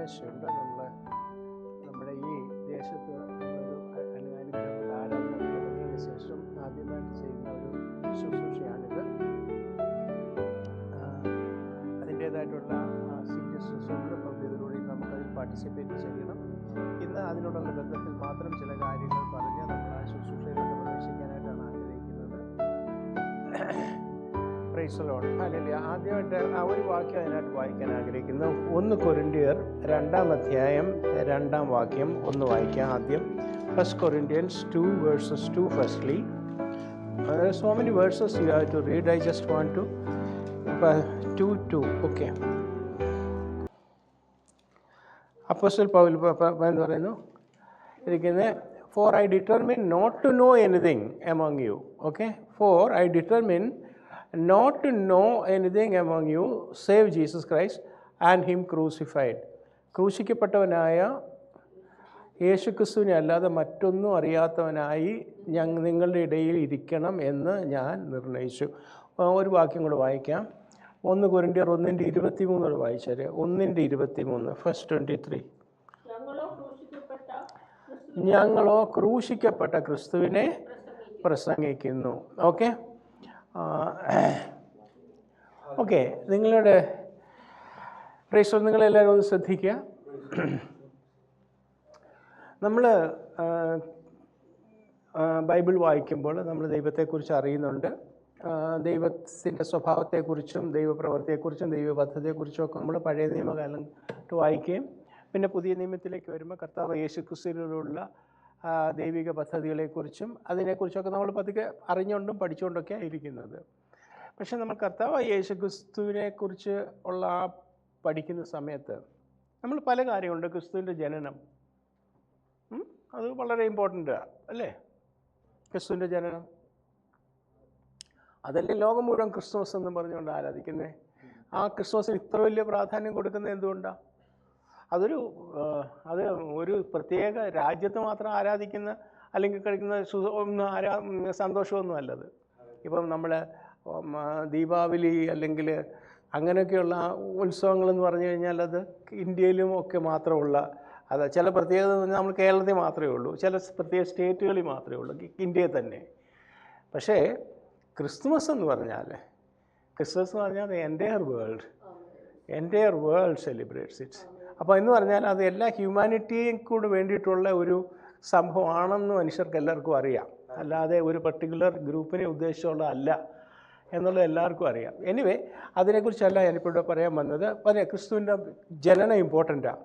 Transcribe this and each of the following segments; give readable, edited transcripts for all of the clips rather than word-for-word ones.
പ്രത്യാശയുണ്ട്. നമ്മുടെ ഈ ദേശത്ത് നമ്മളൊരു അനുഗ്രഹമുള്ള ആരാധന തുടങ്ങിയതിന് ശേഷം ആദ്യമായിട്ട് ചെയ്യുന്ന ഒരു ശുശ്രൂഷയാണിത്. അതിൻ്റേതായിട്ടുള്ള സീരിയസ് റിസൾട്ടും ഇതിലൂടെ നമുക്കതിൽ പാർട്ടിസിപ്പേറ്റ് ചെയ്യണം. ഇന്ന് അതിനോടുള്ള ബന്ധത്തിൽ മാത്രം ചില കാര്യങ്ങൾ പറഞ്ഞ് നമ്മൾ ആ ശുശ്രൂഷയിലോട്ട് പ്രവേശിക്കാനായിട്ടാണ് ആഗ്രഹിക്കുന്നത്. Praise the Lord. ഹല്ലേലൂയ. ആദ്യമായിട്ട് ആ ഒരു വാക്യം അതിനായിട്ട് വായിക്കാൻ ആഗ്രഹിക്കുന്നു. 1 കൊരിന്ത്യർ 2-ാം അധ്യായം 2-ാം വാക്യം ഒന്ന് വായിക്കാം ആദ്യം. 1 Corinthians 2 verses 2 firstly. There are so many verses you have to read. I just want to 2:2. Okay. അപ്പോസ്തലൻ പൗൽ എന്ന് പറയുന്നു ഇരിക്കുന്നത്, for I determine not to know anything among you. Okay? For I determine not to know anything among you save Jesus Christ and him crucified. ക്രൂശിക്കപ്പെട്ടവനായ യേശുക്രിസ്തുവിനെ അല്ലാതെ മറ്റൊന്നും അറിയാത്തവനായി നിങ്ങളുടെ ഇടയിൽ ഇരിക്കണം എന്ന് ഞാൻ നിർണയിച്ചു. ഒരു വാക്യം കൂടെ വായിക്കാം. 1 കൊരിന്ത്യർ 1:23 വായിച്ചാൽ. 1:23 Verse 23. ഞങ്ങളോ ക്രൂശിക്കപ്പെട്ട ക്രിസ്തുവിനെ പ്രസംഗിക്കുന്നു. ഓക്കെ ഓക്കെ നിങ്ങളുടെ പ്രേക്ഷകർ നിങ്ങളെല്ലാവരും ഒന്ന് ശ്രദ്ധിക്കുക. നമ്മൾ ബൈബിൾ വായിക്കുമ്പോൾ നമ്മൾ ദൈവത്തെക്കുറിച്ച് അറിയുന്നുണ്ട്. ദൈവത്തിൻ്റെ സ്വഭാവത്തെക്കുറിച്ചും ദൈവപ്രവൃത്തിയെക്കുറിച്ചും ദൈവപദ്ധതിയെക്കുറിച്ചും ഒക്കെ നമ്മൾ പഴയ നിയമകാലത്ത് വായിക്കുകയും പിന്നെ പുതിയ നിയമത്തിലേക്ക് വരുമ്പോൾ കർത്താവ് യേശുക്രിസ്തുവിലുള്ള ദൈവിക പദ്ധതികളെക്കുറിച്ചും അതിനെക്കുറിച്ചൊക്കെ നമ്മൾ പതുക്കെ അറിഞ്ഞുകൊണ്ടും പഠിച്ചുകൊണ്ടൊക്കെയാണ് ഇരിക്കുന്നത്. പക്ഷെ നമ്മൾ കർത്താവ് യേശുക്രിസ്തുവിനെക്കുറിച്ച് ഉള്ള ആ പഠിക്കുന്ന സമയത്ത് നമ്മൾ പല കാര്യങ്ങളുണ്ട്. ക്രിസ്തുവിൻ്റെ ജനനം അത് വളരെ ഇമ്പോർട്ടൻ്റാണ് അല്ലേ? ക്രിസ്തുവിൻ്റെ ജനനം അതല്ലേ ലോകം മുഴുവൻ ക്രിസ്മസ് എന്ന് പറഞ്ഞുകൊണ്ട് ആരാധിക്കുന്നത്. ആ ക്രിസ്മസിന് ഇത്ര വലിയ പ്രാധാന്യം കൊടുക്കുന്നത് എന്തുകൊണ്ടാണ്? അത് ഒരു പ്രത്യേക രാജ്യത്ത് മാത്രം ആരാധിക്കുന്ന അല്ലെങ്കിൽ കഴിക്കുന്ന സന്തോഷമൊന്നും അല്ലത്. ഇപ്പം നമ്മൾ ദീപാവലി അല്ലെങ്കിൽ അങ്ങനെയൊക്കെയുള്ള ഉത്സവങ്ങളെന്ന് പറഞ്ഞു കഴിഞ്ഞാൽ അത് ഇന്ത്യയിലും ഒക്കെ മാത്രമുള്ള അത് ചില പ്രത്യേകത നമ്മൾ കേരളത്തിൽ മാത്രമേ ഉള്ളൂ, ചില പ്രത്യേക സ്റ്റേറ്റുകളിൽ മാത്രമേ ഉള്ളൂ ഇന്ത്യയിൽ തന്നെ. പക്ഷേ ക്രിസ്മസ് എന്ന് പറഞ്ഞാൽ എൻ്റയർ വേൾഡ് സെലിബ്രേറ്റ്സ് ഇറ്റ്സ്. അപ്പോൾ എന്ന് പറഞ്ഞാൽ അത് എല്ലാ ഹ്യൂമാനിറ്റിയും കൂടെ വേണ്ടിയിട്ടുള്ള ഒരു സംഭവമാണെന്ന് മനുഷ്യർക്ക് എല്ലാവർക്കും അറിയാം. അല്ലാതെ ഒരു പർട്ടിക്കുലർ ഗ്രൂപ്പിനെ ഉദ്ദേശിച്ചുള്ള അല്ല എന്നുള്ളത് എല്ലാവർക്കും അറിയാം. എനിവേ അതിനെക്കുറിച്ചല്ല ഞാനിപ്പോൾ പറയാൻ വന്നത്. ക്രിസ്തുവിൻ്റെ ജനനം ഇമ്പോർട്ടൻ്റാണ്.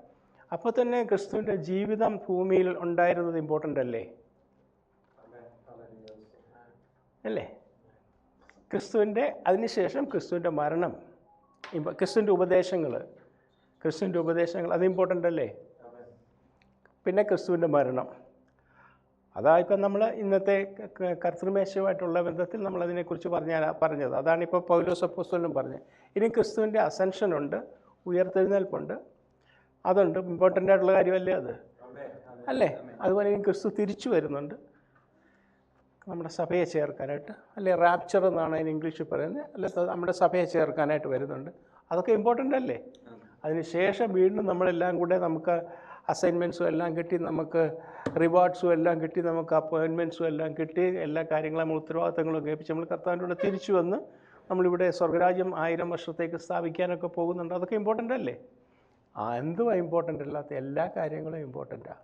അപ്പോൾ തന്നെ ക്രിസ്തുവിൻ്റെ ജീവിതം ഭൂമിയിൽ ഉണ്ടായിരുന്നത് ഇമ്പോർട്ടൻ്റ് അല്ലേ? അതിനുശേഷം ക്രിസ്തുവിൻ്റെ മരണം, ക്രിസ്തുവിൻ്റെ ഉപദേശങ്ങൾ അത് ഇമ്പോർട്ടൻ്റ് അല്ലേ? പിന്നെ ക്രിസ്തുവിൻ്റെ മരണം, അതായിപ്പം നമ്മൾ ഇന്നത്തെ കർത്തൃമേശയുമായിട്ടുള്ള ബന്ധത്തിൽ നമ്മളതിനെക്കുറിച്ച് പറഞ്ഞത്. അതാണിപ്പോൾ പൗലോസ് അപ്പോസ്തലനും പറഞ്ഞത്. ഇനി ക്രിസ്തുവിൻ്റെ അസെൻഷനുണ്ട്, ഉയർത്തെഴുന്നേൽപ്പുണ്ട്, അതുണ്ട്. ഇമ്പോർട്ടൻ്റ് ആയിട്ടുള്ള കാര്യമല്ലേ അത്? അല്ലേ? അതുപോലെ ഇനി ക്രിസ്തു തിരിച്ചു വരുന്നുണ്ട് നമ്മുടെ സഭയെ ചേർക്കാനായിട്ട്, അല്ലേ? റാപ്ചർ എന്നാണ് അതിന് ഇംഗ്ലീഷിൽ പറയുന്നത്. അല്ലെ, നമ്മുടെ സഭയെ ചേർക്കാനായിട്ട് വരുന്നുണ്ട്. അതൊക്കെ ഇമ്പോർട്ടൻ്റ് അല്ലേ? അതിനുശേഷം വീണ്ടും നമ്മളെല്ലാം കൂടെ നമുക്ക് അസൈൻമെൻറ്റ്സും എല്ലാം കിട്ടി, നമുക്ക് റിവാർഡ്സും എല്ലാം കിട്ടി, നമുക്ക് അപ്പോയിൻമെൻറ്റ്സും എല്ലാം കിട്ടി, എല്ലാ കാര്യങ്ങളും നമ്മൾ ഉത്തരവാദിത്തങ്ങളും കേൾപ്പിച്ച് നമ്മൾ കർത്താവിൻ്റെ കൂടെ തിരിച്ചു വന്ന് നമ്മളിവിടെ സ്വർഗരാജ്യം 1000 വർഷത്തേക്ക് സ്ഥാപിക്കാനൊക്കെ പോകുന്നുണ്ട്. അതൊക്കെ ഇമ്പോർട്ടൻ്റ് അല്ലേ? എന്തുവാ ഇമ്പോർട്ടൻ്റ് അല്ലാത്ത? എല്ലാ കാര്യങ്ങളും ഇമ്പോർട്ടൻ്റാണ്.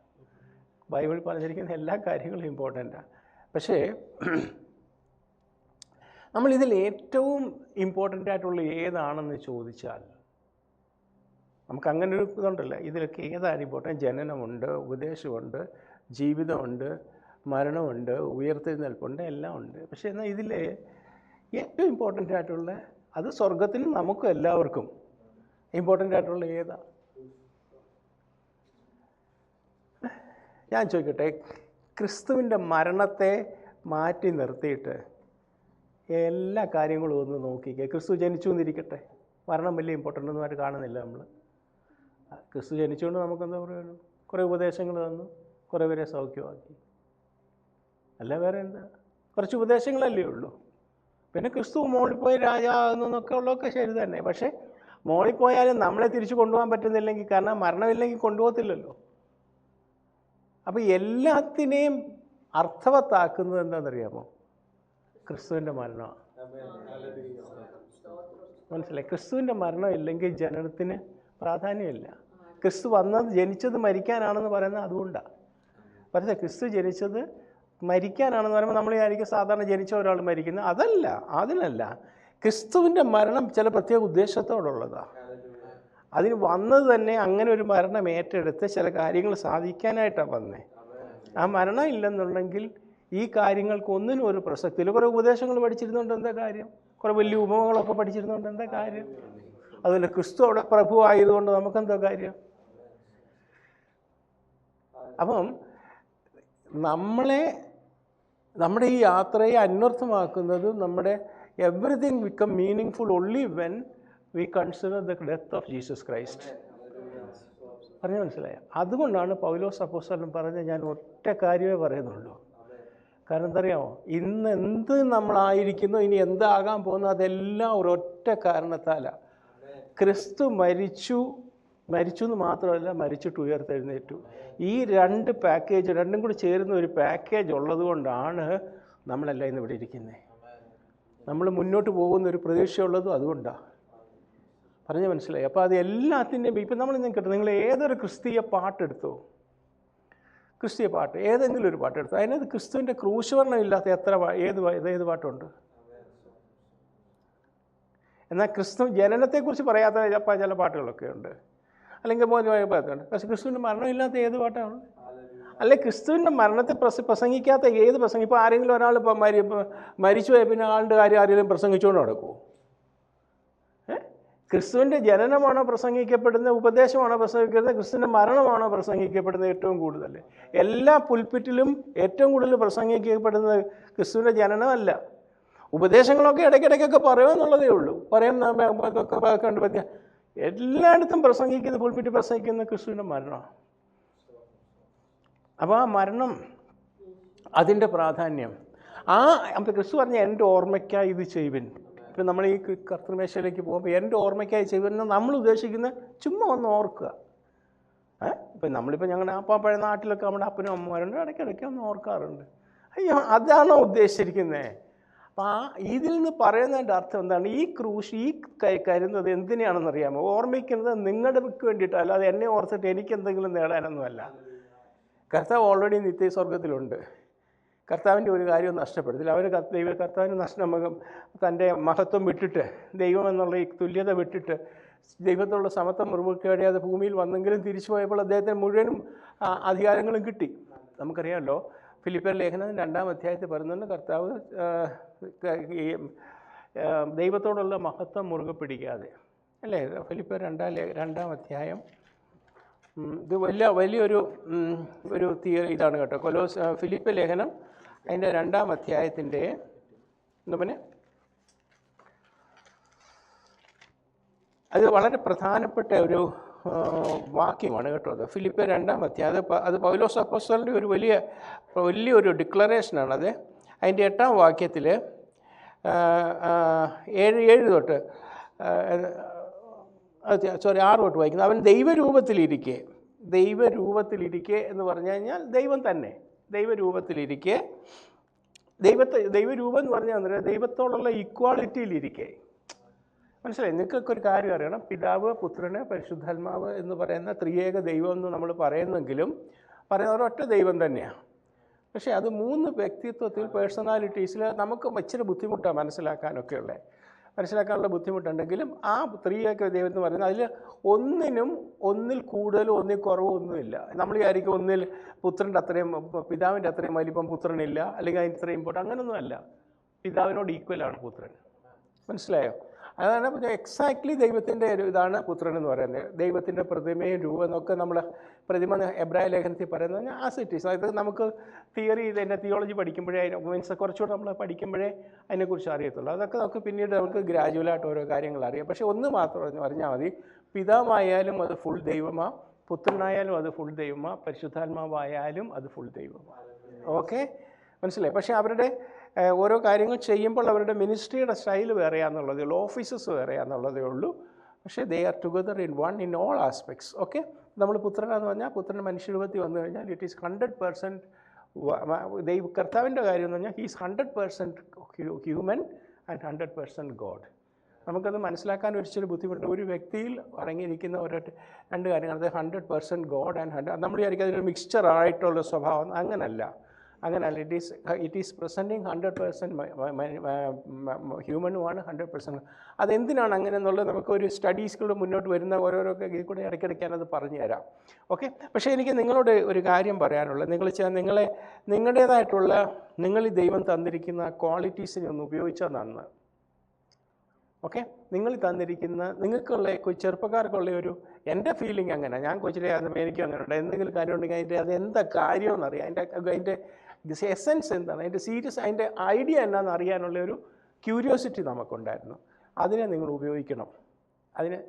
ബൈബിൾ പറഞ്ഞിരിക്കുന്ന എല്ലാ കാര്യങ്ങളും ഇമ്പോർട്ടൻ്റാണ്. പക്ഷേ നമ്മളിതിൽ ഏറ്റവും ഇമ്പോർട്ടൻ്റ് ആയിട്ടുള്ള ഏതാണെന്ന് ചോദിച്ചാൽ നമുക്കങ്ങനെ ഒരു ഇതുണ്ടല്ലോ. ഇതിലൊക്കെ ഏതാണ് ഇമ്പോർട്ടൻ്റ്? ജനനമുണ്ട്, ഉപദേശമുണ്ട്, ജീവിതമുണ്ട്, മരണമുണ്ട്, ഉയർത്തെഴുന്നേൽപ്പുണ്ട്, എല്ലാം ഉണ്ട്. പക്ഷേ എന്നാൽ ഇതിൽ ഏറ്റവും ഇമ്പോർട്ടൻ്റ് ആയിട്ടുള്ള അത് സ്വർഗത്തിനും നമുക്കും എല്ലാവർക്കും ഇമ്പോർട്ടൻ്റ് ആയിട്ടുള്ള ഏതാ? ഞാൻ ചോദിക്കട്ടെ, ക്രിസ്തുവിൻ്റെ മരണത്തെ മാറ്റി നിർത്തിയിട്ട് എല്ലാ കാര്യങ്ങളും ഒന്ന് നോക്കിക്കേ. ക്രിസ്തു ജനിച്ചു എന്നിരിക്കട്ടെ, മരണം വലിയ ഇമ്പോർട്ടൻ്റ് ഒന്നുമായിട്ട് കാണുന്നില്ല നമ്മൾ. ക്രിസ്തു ജനിച്ചുകൊണ്ട് നമുക്കെന്താ പറയുന്നു? കുറേ ഉപദേശങ്ങൾ തന്നു, കുറേ പേരെ സൗഖ്യമാക്കി, അല്ല വേറെ എന്താ? കുറച്ച് ഉപദേശങ്ങളല്ലേ ഉള്ളൂ. പിന്നെ ക്രിസ്തു മോളിൽ പോയി രാജാകുന്നൊക്കെ ഉള്ളതൊക്കെ ശരി തന്നെ. പക്ഷേ മോളിൽ പോയാലും നമ്മളെ തിരിച്ചു കൊണ്ടുപോകാൻ പറ്റുന്നില്ലെങ്കിൽ, കാരണം മരണമില്ലെങ്കിൽ കൊണ്ടുപോകത്തില്ലല്ലോ. അപ്പോൾ എല്ലാത്തിനെയും അർത്ഥവത്താക്കുന്നത് എന്താണെന്നറിയാമോ? ക്രിസ്തുവിൻ്റെ മരണമാണ്. മനസ്സിലായി? ക്രിസ്തുവിൻ്റെ മരണം ഇല്ലെങ്കിൽ ജനനത്തിന് പ്രാധാന്യമില്ല. ക്രിസ്തു ജനിച്ചത് മരിക്കാനാണെന്ന് പറയുന്നത് അതുകൊണ്ടാണ്. പക്ഷേ ക്രിസ്തു ജനിച്ചത് മരിക്കാനാണെന്ന് പറയുമ്പോൾ നമ്മൾ വിചാരിക്കും സാധാരണ ജനിച്ച ഒരാൾ മരിക്കുന്നത്. അതല്ല, അതിനല്ല. ക്രിസ്തുവിൻ്റെ മരണം ചില പ്രത്യേക ഉദ്ദേശത്തോടുള്ളതാണ്. അതിന് വന്നത് തന്നെ അങ്ങനെ ഒരു മരണം ഏറ്റെടുത്ത് ചില കാര്യങ്ങൾ സാധിക്കാനായിട്ടാണ് വന്നത്. ആ മരണം ഇല്ലെന്നുണ്ടെങ്കിൽ ഈ കാര്യങ്ങൾക്കൊന്നിനും ഒരു പ്രസക്തിയില്ല. കുറേ ഉപദേശങ്ങൾ പഠിച്ചിരുന്നുകൊണ്ട് എന്താ കാര്യം? കുറേ വലിയ ഉപമകളൊക്കെ പഠിച്ചിരുന്നുകൊണ്ട് എന്താ കാര്യം? അതുപോലെ ക്രിസ്തു അവിടെ പ്രഭു ആയതുകൊണ്ട് നമുക്കെന്താ കാര്യം? അപ്പം നമ്മുടെ ഈ യാത്രയെ അന്വർത്ഥമാക്കുന്നത് നമ്മുടെ everything become meaningful only when we consider the death of Jesus Christ. പറഞ്ഞാൽ മനസ്സിലായോ? അതുകൊണ്ടാണ് പൗലോസ് അപ്പോസ്തലൻ പറഞ്ഞ ഞാൻ ഒറ്റ കാര്യമേ പറയുന്നുള്ളൂ. കാരണം എന്താ അറിയാമോ? ഇന്ന് എന്ത് നമ്മളായിരിക്കുന്നു, ഇനി എന്താകാൻ പോകുന്നു, അതെല്ലാം ഒരൊറ്റ കാരണത്താലാണ്. ക്രിസ്തു മരിച്ചു എന്ന് മാത്രമല്ല, മരിച്ചിട്ട് ഉയർത്തെഴുന്നേറ്റു. ഈ രണ്ട് പാക്കേജ്, രണ്ടും കൂടി ചേരുന്ന ഒരു പാക്കേജ് ഉള്ളത് കൊണ്ടാണ് നമ്മളെല്ലാം ഇന്ന് ഇവിടെ ഇരിക്കുന്നത്. നമ്മൾ മുന്നോട്ട് പോകുന്ന ഒരു പ്രതീക്ഷയുള്ളതും അതുകൊണ്ടാണ്. പറഞ്ഞ് മനസ്സിലായി? അപ്പോൾ അത് എല്ലാത്തിൻ്റെയും ഇപ്പം നമ്മൾ കേട്ടോ, നിങ്ങൾ ഏതൊരു ക്രിസ്തീയ പാട്ടെടുത്തോ, ക്രിസ്തീയ പാട്ട് ഏതെങ്കിലും ഒരു പാട്ടെടുത്തോ, അതിനകത്ത് ക്രിസ്തുവിൻ്റെ ക്രൂശുവർണ്ണം ഇല്ലാത്ത ഏത് പാട്ടുണ്ട്? എന്നാൽ ക്രിസ്തു ജനനത്തെക്കുറിച്ച് പറയാത്ത ചില പാട്ടുകളൊക്കെ ഉണ്ട്, അല്ലെങ്കിൽ മോചനമായ പാട്ടുണ്ട്. പക്ഷേ ക്രിസ്തുവിൻ്റെ മരണമില്ലാത്ത ഏത് പാട്ടാണ്? അല്ലെ ക്രിസ്തുവിൻ്റെ മരണത്തെ പ്രസംഗിക്കാത്ത ഏത് പ്രസംഗം? ഇപ്പോൾ ആരെങ്കിലും ഒരാൾ മരിച്ചു പോയാൽ പിന്നെ ആളുടെ കാര്യം ആരെങ്കിലും പ്രസംഗിച്ചുകൊണ്ട് നടക്കുമോ? ക്രിസ്തുവിൻ്റെ ജനനമാണോ പ്രസംഗിക്കപ്പെടുന്നത്? ഉപദേശമാണോ പ്രസംഗിക്കുന്നത്? ക്രിസ്തുവിൻ്റെ മരണമാണോ പ്രസംഗിക്കപ്പെടുന്നത്? ഏറ്റവും കൂടുതൽ എല്ലാ പുൽപ്പിറ്റിലും ഏറ്റവും കൂടുതൽ പ്രസംഗിക്കപ്പെടുന്നത് ക്രിസ്തുവിൻ്റെ ജനനമല്ല. ഉപദേശങ്ങളൊക്കെ ഇടയ്ക്കിടയ്ക്കൊക്കെ പറയുമെന്നുള്ളതേ ഉള്ളൂ. കണ്ടുപറ്റിയ എല്ലായിടത്തും പുൽപ്പിറ്റ് പ്രസംഗിക്കുന്ന ക്രിസ്തുവിൻ്റെ മരണമാണ്. അപ്പോൾ ആ മരണം, അതിൻ്റെ പ്രാധാന്യം, ക്രിസ്തു പറഞ്ഞ എൻ്റെ ഓർമ്മയ്ക്കായി ഇത് ചെയ്യുവിൻ. ഇപ്പം നമ്മൾ ഈ കർത്തൃമേശയിലേക്ക് പോകുമ്പോൾ എൻ്റെ ഓർമ്മയ്ക്കായി ചെയ്യുമെന്ന് നമ്മൾ ഉദ്ദേശിക്കുന്നത് ചുമ്മാ ഒന്ന് ഓർക്കുക. ഇപ്പം നമ്മളിപ്പോൾ ഞങ്ങളുടെ പഴയ നാട്ടിലൊക്കെ നമ്മുടെ അപ്പനും അമ്മമാരുണ്ട്, ഇടയ്ക്കിടയ്ക്ക് ഒന്ന് ഓർക്കാറുണ്ട്. അയ്യോ, അതാണോ ഉദ്ദേശിച്ചിരിക്കുന്നത്? അപ്പം ഇതിൽ നിന്ന് പറയുന്നതിൻ്റെ അർത്ഥം എന്താണ്? ഈ കരുതുന്നത് എന്തിനാണെന്നറിയാമോ? ഓർമ്മിക്കുന്നത് നിങ്ങളുടെ വേണ്ടിയിട്ടല്ല, അല്ലാതെ എന്നെ ഓർത്തിട്ട് എനിക്കെന്തെങ്കിലും നേടാനൊന്നുമല്ല. കർത്താവ് ഓൾറെഡി നിത്യസ്വർഗത്തിലുണ്ട്. കർത്താവിൻ്റെ ഒരു കാര്യവും നഷ്ടപ്പെടുത്തില്ല. കർത്താവിന് തൻ്റെ മഹത്വം വിട്ടിട്ട്, ദൈവം എന്നുള്ള ഈ തുല്യത വിട്ടിട്ട് ദൈവത്തോടുള്ള സമത്വം മുറിവുകേടാതെ ഭൂമിയിൽ വന്നെങ്കിലും തിരിച്ചു പോയപ്പോൾ അദ്ദേഹത്തിന് മുഴുവനും അധികാരങ്ങളും കിട്ടി. നമുക്കറിയാമല്ലോ, ഫിലിപ്പിയർ ലേഖനം 2-ാം അധ്യായത്തിൽ പറയുന്നുണ്ട്, കർത്താവ് ദൈവത്തോടുള്ള മഹത്വം മുറുകെ പിടിക്കാതെ, അല്ലേ? ഫിലിപ്പിയർ 2-ാം അധ്യായം. ഇത് വലിയൊരു ഇതാണ് കേട്ടോ. ഫിലിപ്പിയർ ലേഖനം അതിൻ്റെ 2-ാം അധ്യായത്തിൻ്റെ അത് വളരെ പ്രധാനപ്പെട്ട ഒരു വാക്യമാണ് കേട്ടോ. അത് ഫിലിപ്പിയർ 2-ാം അധ്യായം. അത് പൗലോസ് അപ്പോസ്തലൻ്റെ ഒരു വലിയൊരു ഡിക്ലറേഷനാണ്. അത് അതിൻ്റെ 8-ാം വാക്യത്തിൽ 7 തൊട്ട് 6 തൊട്ട് വായിക്കുന്നത്. അവൻ ദൈവരൂപത്തിലിരിക്കെ എന്ന് പറഞ്ഞു കഴിഞ്ഞാൽ ദൈവം തന്നെ ദൈവരൂപത്തിലിരിക്കെ, ദൈവരൂപം എന്ന് പറഞ്ഞാൽ ദൈവത്തോടുള്ള ഈക്വാളിറ്റിയിലിരിക്കെ. മനസ്സിലായി? നിങ്ങൾക്കൊക്കെ ഒരു കാര്യം അറിയണം, പിതാവ്, പുത്രന്, പരിശുദ്ധാത്മാവ് എന്ന് പറയുന്ന ത്രിയേക ദൈവം എന്ന് നമ്മൾ പറയുന്നെങ്കിലും ഒരൊറ്റ ദൈവം തന്നെയാണ്. പക്ഷേ അത് 3 വ്യക്തിത്വത്തിൽ, പേഴ്സണാലിറ്റീസിൽ നമുക്ക് ഇച്ചിരി ബുദ്ധിമുട്ടാണ് മനസ്സിലാക്കാനുള്ള ബുദ്ധിമുട്ടുണ്ടെങ്കിലും ആ ത്രിയേക ദൈവം എന്ന് പറയുന്നത് അതിൽ ഒന്നിൽ കൂടുതലും ഒന്നിൽ കുറവും ഒന്നുമില്ല. നമ്മൾ വിചാരിക്കും ഒന്നിൽ പുത്രൻ്റെ അത്രയും, പിതാവിൻ്റെ അത്രയും വലിപ്പം പുത്രനില്ല, അല്ലെങ്കിൽ അതിന് ഇത്രയും ഇമ്പോർട്ടൻ്റ്, അങ്ങനെയൊന്നുമല്ല. പിതാവിനോട് ഈക്വലാണ് പുത്രൻ. മനസ്സിലായോ? അതാണ് എക്സാക്ട്ലി ദൈവത്തിൻ്റെ ഒരു ഇതാണ് പുത്രൻ എന്ന് പറയുന്നത്. ദൈവത്തിൻ്റെ പ്രതിമയും രൂപം എന്നൊക്കെ നമ്മൾ പ്രതിമ എബ്രായ ലേഖനത്തിൽ പറയുന്നത് ആസ് ഇറ്റ് ഈസ്. അതായത് നമുക്ക് തിയോളജി പഠിക്കുമ്പോഴേ കുറച്ചുകൂടെ നമ്മൾ പഠിക്കുമ്പോഴേ അതിനെക്കുറിച്ച് അറിയത്തുള്ളൂ. അതൊക്കെ നമുക്ക് പിന്നീട് നമുക്ക് ഗ്രാജുവലായിട്ട് ഓരോ കാര്യങ്ങൾ അറിയാം. പക്ഷേ ഒന്ന് മാത്രം പറഞ്ഞാൽ മതി, പിതാവായാലും അത് ഫുൾ ദൈവമാണ്, പുത്രനായാലും അത് ഫുൾ ദൈവമാണ്, പരിശുദ്ധാത്മാവായാലും അത് ഫുൾ ദൈവമാണ്. ഓക്കെ, മനസ്സിലായി? പക്ഷേ അവരുടെ ഓരോ കാര്യങ്ങൾ ചെയ്യുമ്പോൾ അവരുടെ മിനിസ്ട്രിയുടെ സ്റ്റൈൽ വേറെയാണെന്നുള്ളതേ ഉള്ളൂ, ഓഫീസസ് വേറെയാണെന്നുള്ളതേ ഉള്ളൂ. പക്ഷേ they are together in one in all aspects. Okay, നമ്മൾ പുത്രനാന്ന് പറഞ്ഞാൽ പുത്രൻ മനുഷ്യരൂപത്തിൽ വന്നു കഴിഞ്ഞാൽ ഇറ്റ് ഈസ് 100% കർത്താവിൻ്റെ കാര്യം എന്ന് പറഞ്ഞാൽ ഹീസ് 100% ഹ്യൂമൻ ആൻഡ് 100% ഗോഡ്. നമുക്കത് മനസ്സിലാക്കാൻ ഒരിച്ചിരി ബുദ്ധിമുട്ട്. ഒരു വ്യക്തിയിൽ അടങ്ങിയിരിക്കുന്ന രണ്ട് കാര്യങ്ങൾ, അത് 100% ഗോഡ് ആൻഡ് 100. നമ്മൾ വിചാരിക്കും അതിനൊരു മിക്സ്ചർ ആയിട്ടുള്ള സ്വഭാവം. അങ്ങനല്ല. It is presenting 100% ഹ്യൂമനുമാണ്, 100%. അതെന്തിനാണ് അങ്ങനെ എന്നുള്ളത് നമുക്കൊരു സ്റ്റഡീസുകൾ മുന്നോട്ട് വരുന്ന ഓരോരോ ഇതിൽ കൂടെ ഇടയ്ക്കിടയ്ക്ക് ഞാനത് പറഞ്ഞു തരാം. ഓക്കെ, പക്ഷേ എനിക്ക് നിങ്ങളോട് ഒരു കാര്യം പറയാനുള്ളത്, നിങ്ങളുടേതായിട്ടുള്ള നിങ്ങൾ ഈ ദൈവം തന്നിരിക്കുന്ന ക്വാളിറ്റീസിനെ ഒന്ന് ഉപയോഗിച്ചാൽ നന്ന്. ഓക്കെ, നിങ്ങൾ തന്നിരിക്കുന്ന നിങ്ങൾക്കുള്ള ചെറുപ്പക്കാർക്കുള്ള ഒരു എൻ്റെ ഫീലിംഗ് അങ്ങനെ, ഞാൻ കൊച്ചിലെ എനിക്കും അങ്ങനെ ഉണ്ട്. എന്തെങ്കിലും കാര്യം ഉണ്ടെങ്കിൽ അതെന്താ കാര്യമെന്നറിയാം, അതിൻ്റെ എസൻസ് എന്താണ്, അതിൻ്റെ സീരിയസ്, അതിൻ്റെ ഐഡിയ എന്നാന്ന് അറിയാനുള്ള ഒരു ക്യൂരിയോസിറ്റി നമുക്കുണ്ടായിരുന്നു. അതിനെ നിങ്ങൾ ഉപയോഗിക്കണം. അതിന്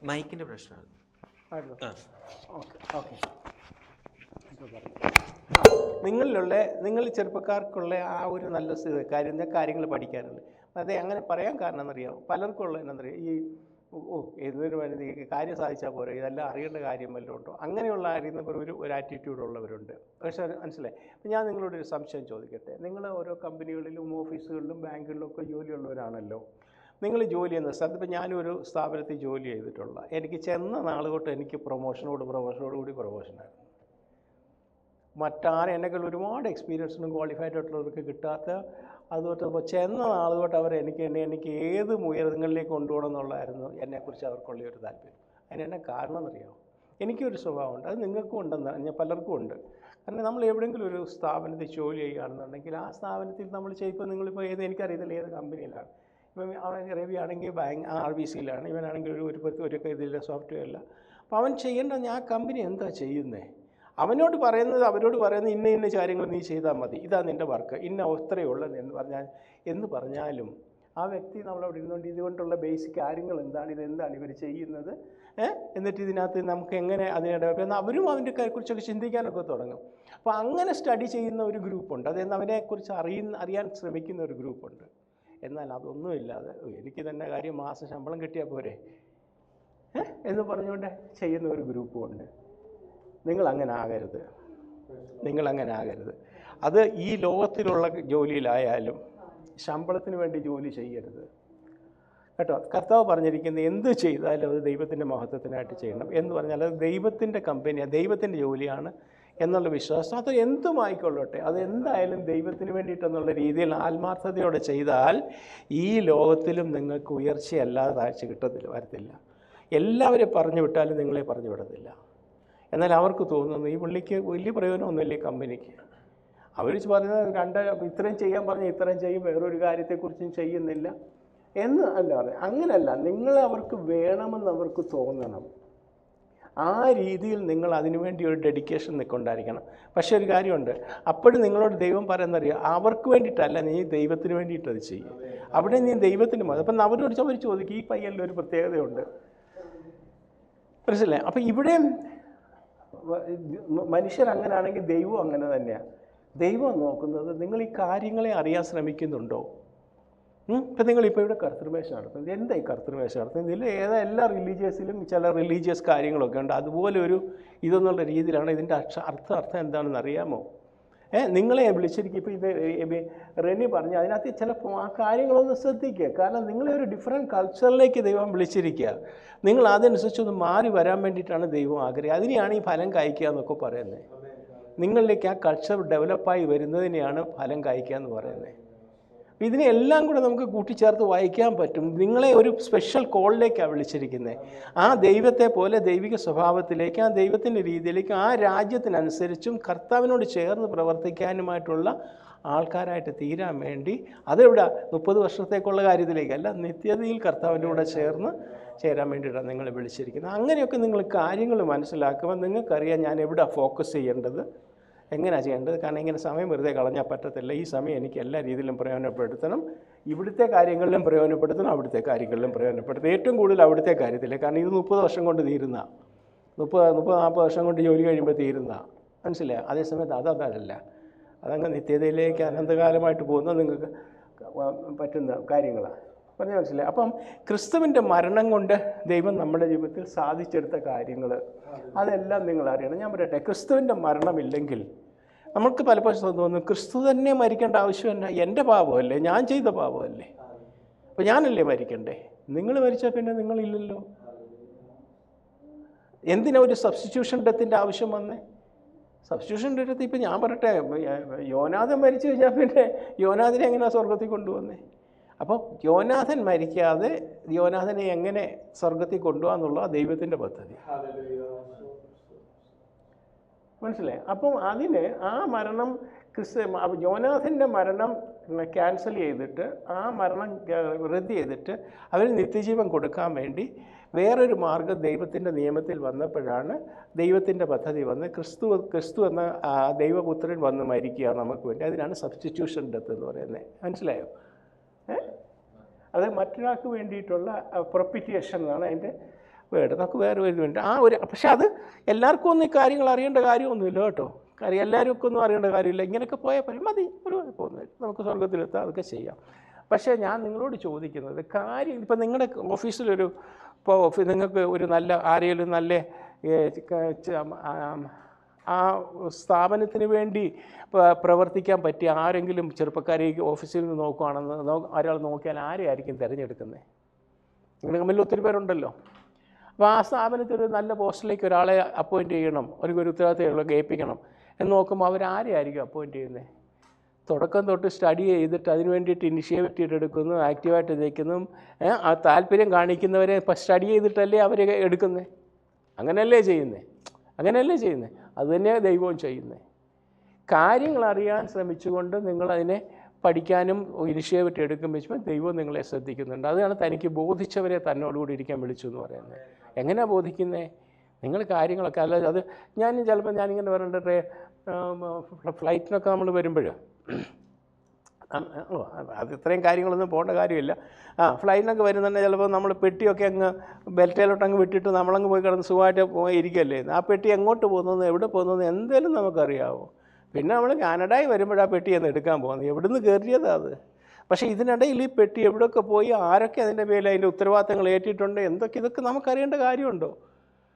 മൈക്കിൻ്റെ പ്രശ്നമാണ്. നിങ്ങൾ ചെറുപ്പക്കാർക്കുള്ള ആ ഒരു നല്ല കാര്യങ്ങൾ പഠിക്കാനുള്ളത്. അതെ, അങ്ങനെ പറയാൻ കാരണം എന്നറിയാം, പലർക്കും ഉള്ള എന്നറിയാം, ഈ ഏതൊരു കാര്യം സാധിച്ചാൽ പോരെ, ഇതെല്ലാം അറിയേണ്ട കാര്യം വല്ലതും ഉണ്ടോ, അങ്ങനെയുള്ള അറിയുന്ന ഒരു ആറ്റിറ്റ്യൂഡുള്ളവരുണ്ട്. പക്ഷേ മനസ്സിലായി. അപ്പം ഞാൻ നിങ്ങളോടൊരു സംശയം ചോദിക്കട്ടെ. നിങ്ങൾ ഓരോ കമ്പനികളിലും ഓഫീസുകളിലും ബാങ്കുകളിലും ഒക്കെ ജോലിയുള്ളവരാണല്ലോ. നിങ്ങൾ ജോലി ചെയ്യുന്ന സ്ഥലത്ത്, ഇപ്പോൾ ഞാനൊരു സ്ഥാപനത്തിൽ ജോലി ചെയ്തിട്ടുള്ള, എനിക്ക് ചെന്ന നാൾ തൊട്ട് എനിക്ക് പ്രൊമോഷനോടുകൂടി പ്രൊമോഷനായിരുന്നു. എന്നെക്കാൾ ഒരുപാട് എക്സ്പീരിയൻസിനും ക്വാളിഫൈഡ് ആയിട്ടുള്ളവർക്ക് കിട്ടാത്ത, അതുകൊണ്ട് ചെന്ന നാൾ തൊട്ട് എനിക്ക് ഏത് ഉയരങ്ങളിലേക്ക് കൊണ്ടുപോകണം എന്നുള്ളതായിരുന്നു എന്നെക്കുറിച്ച് അവർക്കുള്ള ഒരു താല്പര്യം. അതിനെന്നെ കാരണം എന്നറിയാമോ? എനിക്കൊരു സ്വഭാവമുണ്ട്, അത് നിങ്ങൾക്കും ഉണ്ടെന്ന് പലർക്കും ഉണ്ട്. കാരണം നമ്മൾ എവിടെയെങ്കിലും ഒരു സ്ഥാപനത്തിൽ ജോലി ചെയ്യുകയാണെന്നുണ്ടെങ്കിൽ ആ സ്ഥാപനത്തിൽ നമ്മൾ ചെയ്യുമ്പോൾ, നിങ്ങളിപ്പോൾ എനിക്കറിയത്തില്ല ഏത് കമ്പനിയിലാണ്. ഇപ്പം രവി ആണെങ്കിൽ RBCയിലാണ്, ഇവനാണെങ്കിൽ ഒരു ഇതിലെ സോഫ്റ്റ്വെയറില്ല. അപ്പോൾ അവൻ ചെയ്യേണ്ട ആ കമ്പനി എന്താ ചെയ്യുന്നത്, അവരോട് പറയുന്നത് ഇന്ന കാര്യങ്ങൾ നീ ചെയ്താൽ മതി, ഇതാ നിൻ്റെ വർക്ക്, ഇത്രയേ ഉള്ളത് എന്ന് പറഞ്ഞാലും ആ വ്യക്തി നമ്മളവിടെ ഇരുന്നുകൊണ്ട് ഇതുകൊണ്ടുള്ള ബേസിക് കാര്യങ്ങൾ എന്താണ്, ഇതെന്താണ് ഇവർ ചെയ്യുന്നത്, എന്നിട്ട് ഇതിനകത്ത് നമുക്ക് എങ്ങനെ അതിനിടെ അവരും അതിൻ്റെ കുറിച്ചൊക്കെ ചിന്തിക്കാനൊക്കെ തുടങ്ങും. അപ്പോൾ അങ്ങനെ സ്റ്റഡി ചെയ്യുന്ന ഒരു ഗ്രൂപ്പുണ്ട്, അവനെക്കുറിച്ച് അറിയാൻ ശ്രമിക്കുന്ന ഒരു ഗ്രൂപ്പുണ്ട്. എന്നാൽ അതൊന്നുമില്ലാതെ എനിക്ക് തന്നെ കാര്യം മാസം ശമ്പളം കിട്ടിയാൽ പോരെ എന്ന് പറഞ്ഞുകൊണ്ട് ചെയ്യുന്ന ഒരു ഗ്രൂപ്പുമുണ്ട്. നിങ്ങളങ്ങനെ ആകരുത്. അത് ഈ ലോകത്തിലുള്ള ജോലിയിലായാലും ശമ്പളത്തിന് വേണ്ടി ജോലി ചെയ്യരുത് കേട്ടോ. കർത്താവ് പറഞ്ഞിരിക്കുന്നത് എന്ത് ചെയ്താലും അത് ദൈവത്തിൻ്റെ മഹത്വത്തിനായിട്ട് ചെയ്യണം എന്ന് പറഞ്ഞാൽ അത് ദൈവത്തിൻ്റെ കമ്പനിയാണ്, ദൈവത്തിൻ്റെ ജോലിയാണ് എന്നുള്ള വിശ്വാസം. അത് എന്തുമായിക്കൊള്ളട്ടെ, അത് എന്തായാലും ദൈവത്തിന് വേണ്ടിയിട്ടെന്നുള്ള രീതിയിൽ ആത്മാർത്ഥതയോടെ ചെയ്താൽ ഈ ലോകത്തിലും നിങ്ങൾക്ക് ഉയർച്ചയല്ലാതെ താഴ്ച വരത്തില്ല. എല്ലാവരെയും പറഞ്ഞു വിട്ടാലും നിങ്ങളെ പറഞ്ഞു വിടത്തില്ല. എന്നാൽ അവർക്ക് തോന്നുന്നു ഈ പുള്ളിക്ക് വലിയ പ്രയോജനമൊന്നുമില്ല ഈ കമ്പനിക്ക്. അവർ പറയുന്നത് ഇത്രയും ചെയ്യാൻ പറഞ്ഞാൽ ഇത്രയും ചെയ്യും, വേറൊരു കാര്യത്തെക്കുറിച്ചും ചെയ്യുന്നില്ല എന്ന് അല്ല പറയുന്നത്. അങ്ങനെയല്ല, നിങ്ങൾ അവർക്ക് വേണമെന്ന് അവർക്ക് തോന്നണം. ആ രീതിയിൽ നിങ്ങൾ അതിനുവേണ്ടി ഒരു ഡെഡിക്കേഷൻ നിൽക്കൊണ്ടായിരിക്കണം. പക്ഷേ ഒരു കാര്യമുണ്ട്, അപ്പോഴും നിങ്ങളോട് ദൈവം പറയുന്നറിയാം, അവർക്ക് വേണ്ടിയിട്ടല്ല, നീ ദൈവത്തിന് വേണ്ടിയിട്ടത് ചെയ്യും. അവിടെ നീ ദൈവത്തിന് മതി. അപ്പം അവർ ചോദിക്കും, ഈ പയ്യനിലൊരു പ്രത്യേകതയുണ്ട്, മനസ്സിലായി? അപ്പം ഇവിടെയും മനുഷ്യരങ്ങനാണെങ്കിൽ ദൈവം അങ്ങനെ തന്നെയാണ്. ദൈവം നോക്കുന്നത് നിങ്ങൾ ഈ കാര്യങ്ങളെ അറിയാൻ ശ്രമിക്കുന്നുണ്ടോ. ഇപ്പം നിങ്ങളിപ്പോൾ ഇവിടെ കർത്തൃമേശ നടത്തുന്നത്, എന്താ ഈ കർത്തൃമേശ നടത്തുന്നത്? ഇതിൽ എല്ലാ റിലീജിയസിലും ചില റിലീജിയസ് കാര്യങ്ങളൊക്കെ ഉണ്ട്. അതുപോലെ ഒരു ഇതെന്നുള്ള രീതിയിലാണ് ഇതിൻ്റെ അർത്ഥം എന്താണെന്ന് അറിയാമോ? നിങ്ങളെ വിളിച്ചിരിക്കും. ഇപ്പോൾ ഇത് റെനി പറഞ്ഞ് അതിനകത്ത് ചിലപ്പോൾ ആ കാര്യങ്ങളൊന്ന് ശ്രദ്ധിക്കുക. കാരണം നിങ്ങളെ ഒരു ഡിഫറെൻറ്റ് കൾച്ചറിലേക്ക് ദൈവം വിളിച്ചിരിക്കുക. നിങ്ങൾ അതനുസരിച്ചൊന്ന് മാറി വരാൻ വേണ്ടിയിട്ടാണ് ദൈവം ആഗ്രഹം. അതിനെയാണ് ഈ ഫലം കായ്ക്കുക എന്നൊക്കെ പറയുന്നത്. നിങ്ങളിലേക്ക് ആ കൾച്ചർ ഡെവലപ്പായി വരുന്നതിനെയാണ് ഫലം കായ്ക്കുക എന്ന് പറയുന്നത്. ഇതിനെല്ലാം കൂടെ നമുക്ക് കൂട്ടിച്ചേർത്ത് വായിക്കാൻ പറ്റും. നിങ്ങളെ ഒരു സ്പെഷ്യൽ കോളിലേക്കാണ് വിളിച്ചിരിക്കുന്നത്. ആ ദൈവത്തെ പോലെ ദൈവിക സ്വഭാവത്തിലേക്ക്, ആ ദൈവത്തിൻ്റെ രീതിയിലേക്ക്, ആ രാജ്യത്തിനനുസരിച്ചും കർത്താവിനോട് ചേർന്ന് പ്രവർത്തിക്കാനുമായിട്ടുള്ള ആൾക്കാരായിട്ട് തീരാൻ വേണ്ടി, അതെവിടെ 30 വർഷത്തേക്കുള്ള കാര്യത്തിലേക്കല്ല, നിത്യതയിൽ കർത്താവിൻ്റെ കൂടെ ചേരാൻ വേണ്ടിയിട്ടാണ് നിങ്ങളെ വിളിച്ചിരിക്കുന്നത്. അങ്ങനെയൊക്കെ നിങ്ങൾ കാര്യങ്ങൾ മനസ്സിലാക്കുമ്പോൾ നിങ്ങൾക്കറിയാം ഞാൻ എവിടെ ഫോക്കസ് ചെയ്യേണ്ടത്, എങ്ങനെയാണ് ചെയ്യേണ്ടത്. കാരണം ഇങ്ങനെ സമയം വെറുതെ കളഞ്ഞാൽ പറ്റത്തില്ല. ഈ സമയം എനിക്ക് എല്ലാ രീതിയിലും പ്രയോജനപ്പെടുത്തണം. ഇവിടുത്തെ കാര്യങ്ങളിലും പ്രയോജനപ്പെടുത്തണം, അവിടുത്തെ കാര്യങ്ങളിലും പ്രയോജനപ്പെടുത്തണം. ഏറ്റവും കൂടുതൽ അവിടുത്തെ കാര്യത്തില്ല. കാരണം ഇത് 30 വർഷം കൊണ്ട് തീരുന്ന, 40 വർഷം കൊണ്ട് ജോലി കഴിയുമ്പോൾ തീരുന്ന, മനസ്സിലായി. അതേസമയത്ത് അതല്ല, അതങ്ങ് നിത്യതയിലേക്ക് അനന്തകാലമായിട്ട് പോകുന്നത് നിങ്ങൾക്ക് പറ്റുന്ന കാര്യങ്ങളാണ്. പറഞ്ഞാൽ മനസ്സിലായി. അപ്പം ക്രിസ്തുവിൻ്റെ മരണം കൊണ്ട് ദൈവം നമ്മുടെ ജീവിതത്തിൽ സാധിച്ചെടുത്ത കാര്യങ്ങൾ അതെല്ലാം നിങ്ങൾ അറിയണം. ഞാൻ പറയട്ടെ, ക്രിസ്തുവിൻ്റെ മരണമില്ലെങ്കിൽ നമുക്ക് പലപ്പോഴും തോന്നും ക്രിസ്തു തന്നെ മരിക്കേണ്ട ആവശ്യമില്ല, എൻ്റെ പാപമല്ലേ, ഞാൻ ചെയ്ത പാപമല്ലേ, അപ്പോൾ ഞാനല്ലേ മരിക്കണ്ടേ. നിങ്ങൾ മരിച്ചാൽ പിന്നെ നിങ്ങളില്ലല്ലോ. എന്തിനാ ഒരു സബ്സ്റ്റിറ്റ്യൂഷൻ ഡെത്തിൻ്റെ ആവശ്യം വന്നേ? സബ്സ്റ്റിറ്റ്യൂഷൻ ഡെത്ത് ഇപ്പം ഞാൻ പറയട്ടെ, യോനാഥൻ മരിച്ചു കഴിഞ്ഞാൽ പിന്നെ യോനാഥനെ എങ്ങനെയാണ് സ്വർഗത്തിൽ കൊണ്ടുവന്നേ? അപ്പോൾ യോനാഥൻ മരിക്കാതെ യോനാഥനെ എങ്ങനെ സ്വർഗത്തിൽ കൊണ്ടുപോകാന്നുള്ള ദൈവത്തിൻ്റെ പദ്ധതി, മനസ്സിലായി. അപ്പം അതിന് ആ മരണം യോനാഥൻ്റെ മരണം ക്യാൻസൽ ചെയ്തിട്ട്, ആ മരണം റദ്ദ് ചെയ്തിട്ട് അവന് നിത്യജീവൻ കൊടുക്കാൻ വേണ്ടി വേറൊരു മാർഗ്ഗം ദൈവത്തിൻ്റെ നിയമത്തിൽ വന്നപ്പോഴാണ് ദൈവത്തിൻ്റെ പദ്ധതി വന്ന് ക്രിസ്തു എന്ന ദൈവപുത്രൻ വന്ന് മരിക്കുക നമുക്ക് വേണ്ടി. അതിനാണ് സബ്സ്റ്റിറ്റ്യൂഷൻ ഡെത്ത് എന്ന് പറയുന്നത്. മനസ്സിലായോ? അത് മറ്റൊരാൾക്ക് വേണ്ടിയിട്ടുള്ള പ്രൊപ്പിറ്റിയേഷൻ എന്നാണ് അതിൻ്റെ വേർഡ്. നമുക്ക് വേറെ ഒരു വേണ്ടി പക്ഷെ അത് എല്ലാവർക്കും ഒന്നും ഈ കാര്യങ്ങൾ അറിയേണ്ട കാര്യമൊന്നുമില്ല കേട്ടോ. കാര്യം എല്ലാവർക്കും ഒന്നും അറിയേണ്ട കാര്യമില്ല. ഇങ്ങനെയൊക്കെ പോയാൽ മതി, ഒരു കുഴപ്പമൊന്നുമില്ല, നമുക്ക് സ്വർഗത്തിലെത്താം, അതൊക്കെ ചെയ്യാം. പക്ഷേ ഞാൻ നിങ്ങളോട് ചോദിക്കുന്നത് കാര്യം, ഇപ്പം നിങ്ങളുടെ ഓഫീസിലൊരു നിങ്ങൾക്ക് ഒരു നല്ല ആരെങ്കിലും നല്ല ആ സ്ഥാപനത്തിന് വേണ്ടി പ്രവർത്തിക്കാൻ പറ്റിയ ആരെങ്കിലും ചെറുപ്പക്കാരെ ഓഫീസിൽ നിന്ന് നോക്കുകയാണെന്ന് ഒരാൾ നോക്കിയാൽ ആരെയായിരിക്കും തിരഞ്ഞെടുക്കുന്നത്? നിങ്ങൾ തമ്മിൽ ഒത്തിരി പേരുണ്ടല്ലോ. അപ്പോൾ ആ സ്ഥാപനത്തിൽ ഒരു നല്ല പോസ്റ്റിലേക്ക് ഒരാളെ അപ്പോയിൻറ്റ് ചെയ്യണം, ഒരു ഉത്തരവാദിത്തം ഏൽപ്പിക്കണം എന്ന് നോക്കുമ്പോൾ അവരാരെയായിരിക്കും അപ്പോയിൻറ്റ് ചെയ്യുന്നത്? തുടക്കം തൊട്ട് സ്റ്റഡി ചെയ്തിട്ട് അതിന് വേണ്ടിയിട്ട് ഇനിഷ്യേറ്റീവ് എടുക്കുന്നു, ആക്റ്റീവായിട്ട് നിൽക്കുന്നു, ആ താല്പര്യം കാണിക്കുന്നവരെ സ്റ്റഡി ചെയ്തിട്ടല്ലേ അവർ എടുക്കുന്നത്. അങ്ങനെയല്ലേ ചെയ്യുന്നത്? അത് തന്നെയാണ് ദൈവവും ചെയ്യുന്നത്. കാര്യങ്ങൾ അറിയാൻ ശ്രമിച്ചുകൊണ്ട് നിങ്ങളതിനെ പഠിക്കാനും ഇനിഷ്യേറ്റീവ് എടുക്കുമ്പോൾ ദൈവം നിങ്ങളെ ശ്രദ്ധിക്കുന്നുണ്ട്. അതാണ് തനിക്ക് ബോധിച്ചവരെ തന്നോടുകൂടി ഇരിക്കാൻ വിളിച്ചു എന്ന് പറയുന്നത്. എങ്ങനെയാണ് ബോധിക്കുന്നത്? നിങ്ങൾ കാര്യങ്ങളൊക്കെ അല്ല, അത് ചിലപ്പോൾ ഞാനിങ്ങനെ പറയണ്ടേ, ഫ്ലൈറ്റിനൊക്കെ നമ്മൾ വരുമ്പോൾ അത് ഇത്രയും കാര്യങ്ങളൊന്നും പോകേണ്ട കാര്യമില്ല. ഫ്ലൈറ്റിനൊക്കെ വരുന്നുണ്ടെങ്കിൽ ചിലപ്പോൾ നമ്മൾ പെട്ടിയൊക്കെ അങ്ങ് ബെൽറ്റയിലോട്ടങ്ങ് വിട്ടിട്ട് നമ്മളങ്ങ് പോയി കിടന്ന് സുഖമായിട്ട് ഇരിക്കല്ലേ. ആ പെട്ടി എങ്ങോട്ട് പോകുന്നത്, എവിടെ പോകുന്നത് എന്തേലും നമുക്കറിയാമോ? പിന്നെ നമ്മൾ കാനഡയിൽ വരുമ്പോഴാ പെട്ടി എന്ന് എടുക്കാൻ പോകുന്നത്, എവിടുന്ന് കയറിയതാണ് അത്. പക്ഷേ ഇതിനിടയിൽ ഈ പെട്ടി എവിടെയൊക്കെ പോയി, ആരൊക്കെ അതിൻ്റെ പേരിൽ അതിൻ്റെ ഉത്തരവാദിത്തങ്ങൾ ഏറ്റിട്ടുണ്ട്, ഇതൊക്കെ നമുക്കറിയേണ്ട കാര്യമുണ്ടോ?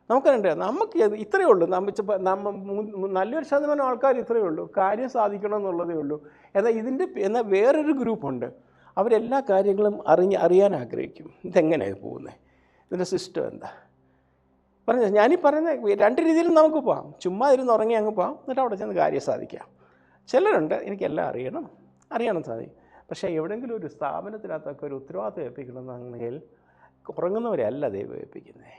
നമുക്കറിയണ്ടേ? നമുക്ക് ഇത്രയേ ഉള്ളൂ, നല്ലൊരു ശതമാനം ആൾക്കാർ ഇത്രയേ ഉള്ളൂ, കാര്യം സാധിക്കണം എന്നുള്ളതേ ഉള്ളൂ. എന്നാൽ വേറൊരു ഗ്രൂപ്പുണ്ട്, അവരെല്ലാ കാര്യങ്ങളും അറിയാൻ ആഗ്രഹിക്കും. ഇതെങ്ങനെയാണ് പോകുന്നത്, ഇതിൻ്റെ സിസ്റ്റം എന്താ ഞാനീ പറയുന്ന 2 രീതിയിലും നമുക്ക് പോകാം. ചുമ്മാ ഇരുന്ന് ഉറങ്ങി അങ്ങ് പോകാം, എന്നിട്ട് അവിടെ ചെന്ന് കാര്യം സാധിക്കാം. ചിലരുണ്ട് എനിക്കെല്ലാം അറിയണം സാധിക്കും. പക്ഷേ എവിടെയെങ്കിലും ഒരു സ്ഥാപനത്തിനകത്തൊക്കെ ഒരു ഉത്തരവാദിത്വം ഏൽപ്പിക്കണമെന്നെങ്കിൽ ഉറങ്ങുന്നവരെയല്ല ദൈവം ഏൽപ്പിക്കുന്നത്.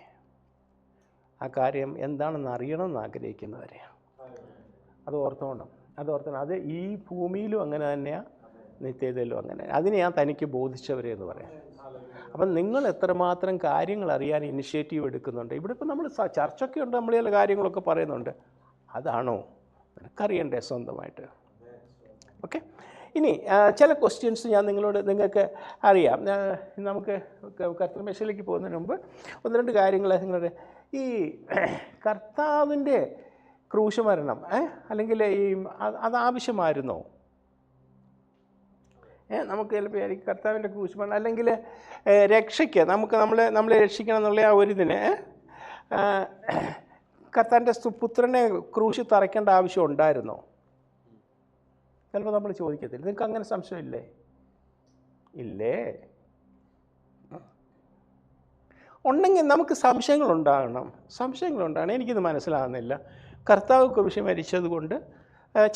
ആ കാര്യം എന്താണെന്ന് അറിയണമെന്ന് ആഗ്രഹിക്കുന്നവരെയാണ്. അത് ഓർത്തോണം. അത് ഈ ഭൂമിയിലും അങ്ങനെ തന്നെയാണ്, നിത്യതയിലും അങ്ങനെ. അതിനെ ഞാൻ തനിക്ക് ബോധിച്ചവരെ എന്ന് പറയാം. അപ്പം നിങ്ങൾ എത്രമാത്രം കാര്യങ്ങൾ അറിയാൻ ഇനിഷ്യേറ്റീവ് എടുക്കുന്നുണ്ട്. ഇവിടെ ഇപ്പം നമ്മൾ ചർച്ചൊക്കെ ഉണ്ട്, നമ്മൾ ചില കാര്യങ്ങളൊക്കെ പറയുന്നുണ്ട്. അതാണോ നിനക്കറിയണ്ടേ സ്വന്തമായിട്ട്? ഓക്കെ. ഇനി ചില ക്വസ്റ്റ്യൻസ് ഞാൻ നിങ്ങൾക്ക് അറിയാം. നമുക്ക് കർത്തൃമേശയിലേക്ക് പോകുന്നതിന് മുമ്പ് 1-2 കാര്യങ്ങൾ നിങ്ങളുടെ ഈ കർത്താവിൻ്റെ ക്രൂശ് മരണം അല്ലെങ്കിൽ അതാവശ്യമായിരുന്നോ? നമുക്ക് ചിലപ്പോൾ എനിക്ക് കർത്താവിൻ്റെ ക്രൂശ് മരണം അല്ലെങ്കിൽ രക്ഷയ്ക്ക് നമ്മളെ രക്ഷിക്കണം എന്നുള്ള ആ ഒരു ഇതിന് കർത്താവിൻ്റെ പുത്രനെ ക്രൂശ് തറയ്ക്കേണ്ട ആവശ്യം ഉണ്ടായിരുന്നോ? ചിലപ്പോൾ നമ്മൾ ചോദിക്കത്തില്ല. നിങ്ങൾക്ക് അങ്ങനെ സംശയമില്ലേ? ഇല്ലേ? ഉണ്ടെങ്കിൽ നമുക്ക് സംശയങ്ങളുണ്ടാകണം. എനിക്കിത് മനസ്സിലാകുന്നില്ല. കർത്താവ് ക്രൂശ് മരിച്ചത് കൊണ്ട്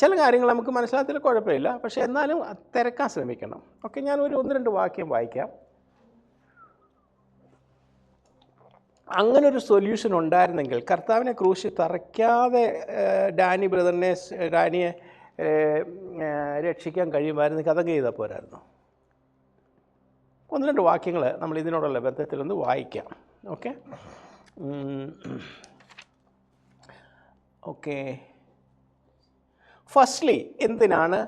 ചില കാര്യങ്ങൾ നമുക്ക് മനസ്സിലാകത്തില്ല, കുഴപ്പമില്ല. പക്ഷേ എന്നാലും തിരക്കാൻ ശ്രമിക്കണം. ഓക്കെ, ഞാൻ 1-2 വാക്യം വായിക്കാം. അങ്ങനൊരു സൊല്യൂഷൻ ഉണ്ടായിരുന്നെങ്കിൽ കർത്താവിനെ ക്രൂശ് തറയ്ക്കാതെ ഡാനിയെ രക്ഷിക്കാൻ കഴിയുമായിരുന്നെങ്കിൽ അതൊക്കെ ചെയ്താൽ പോരായിരുന്നു. 1-2 വാക്യങ്ങൾ നമ്മൾ ഇതിനോടുള്ള ബന്ധത്തിലൊന്ന് വായിക്കാം. ഓക്കെ. ഫസ്റ്റ്ലി എന്തിനാണ്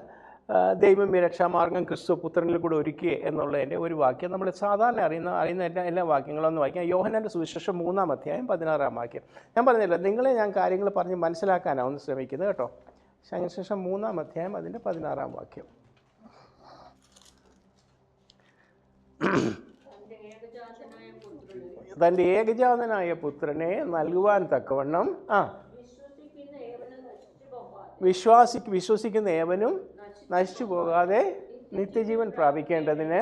ദൈവം ഈ രക്ഷാമാർഗം ക്രിസ്തു പുത്രനിൽ കൂടെ ഒരുക്കി എന്നുള്ളതിൻ്റെ ഒരു വാക്യം നമ്മൾ സാധാരണ അറിയുന്ന എല്ലാ വാക്യങ്ങളൊന്നും വായിക്കാം. യോഹന്നാൻ്റെ സുവിശേഷം 3-ാം അധ്യായം 16-ാം വാക്യം. ഞാൻ പറഞ്ഞില്ല, നിങ്ങളെ ഞാൻ കാര്യങ്ങൾ പറഞ്ഞ് മനസ്സിലാക്കാനാണ് ഒന്ന് ശ്രമിക്കുന്നത് കേട്ടോ. സുവിശേഷം 3-ാം അധ്യായം അതിൻ്റെ 16-ാം വാക്യം. തൻ്റെ ഏകജാതനായ പുത്രനെ നൽകുവാൻ തക്കവണ്ണം വിശ്വസിക്കുന്ന ഏവനും നശിച്ചു പോകാതെ നിത്യജീവൻ പ്രാപിക്കേണ്ടതിന്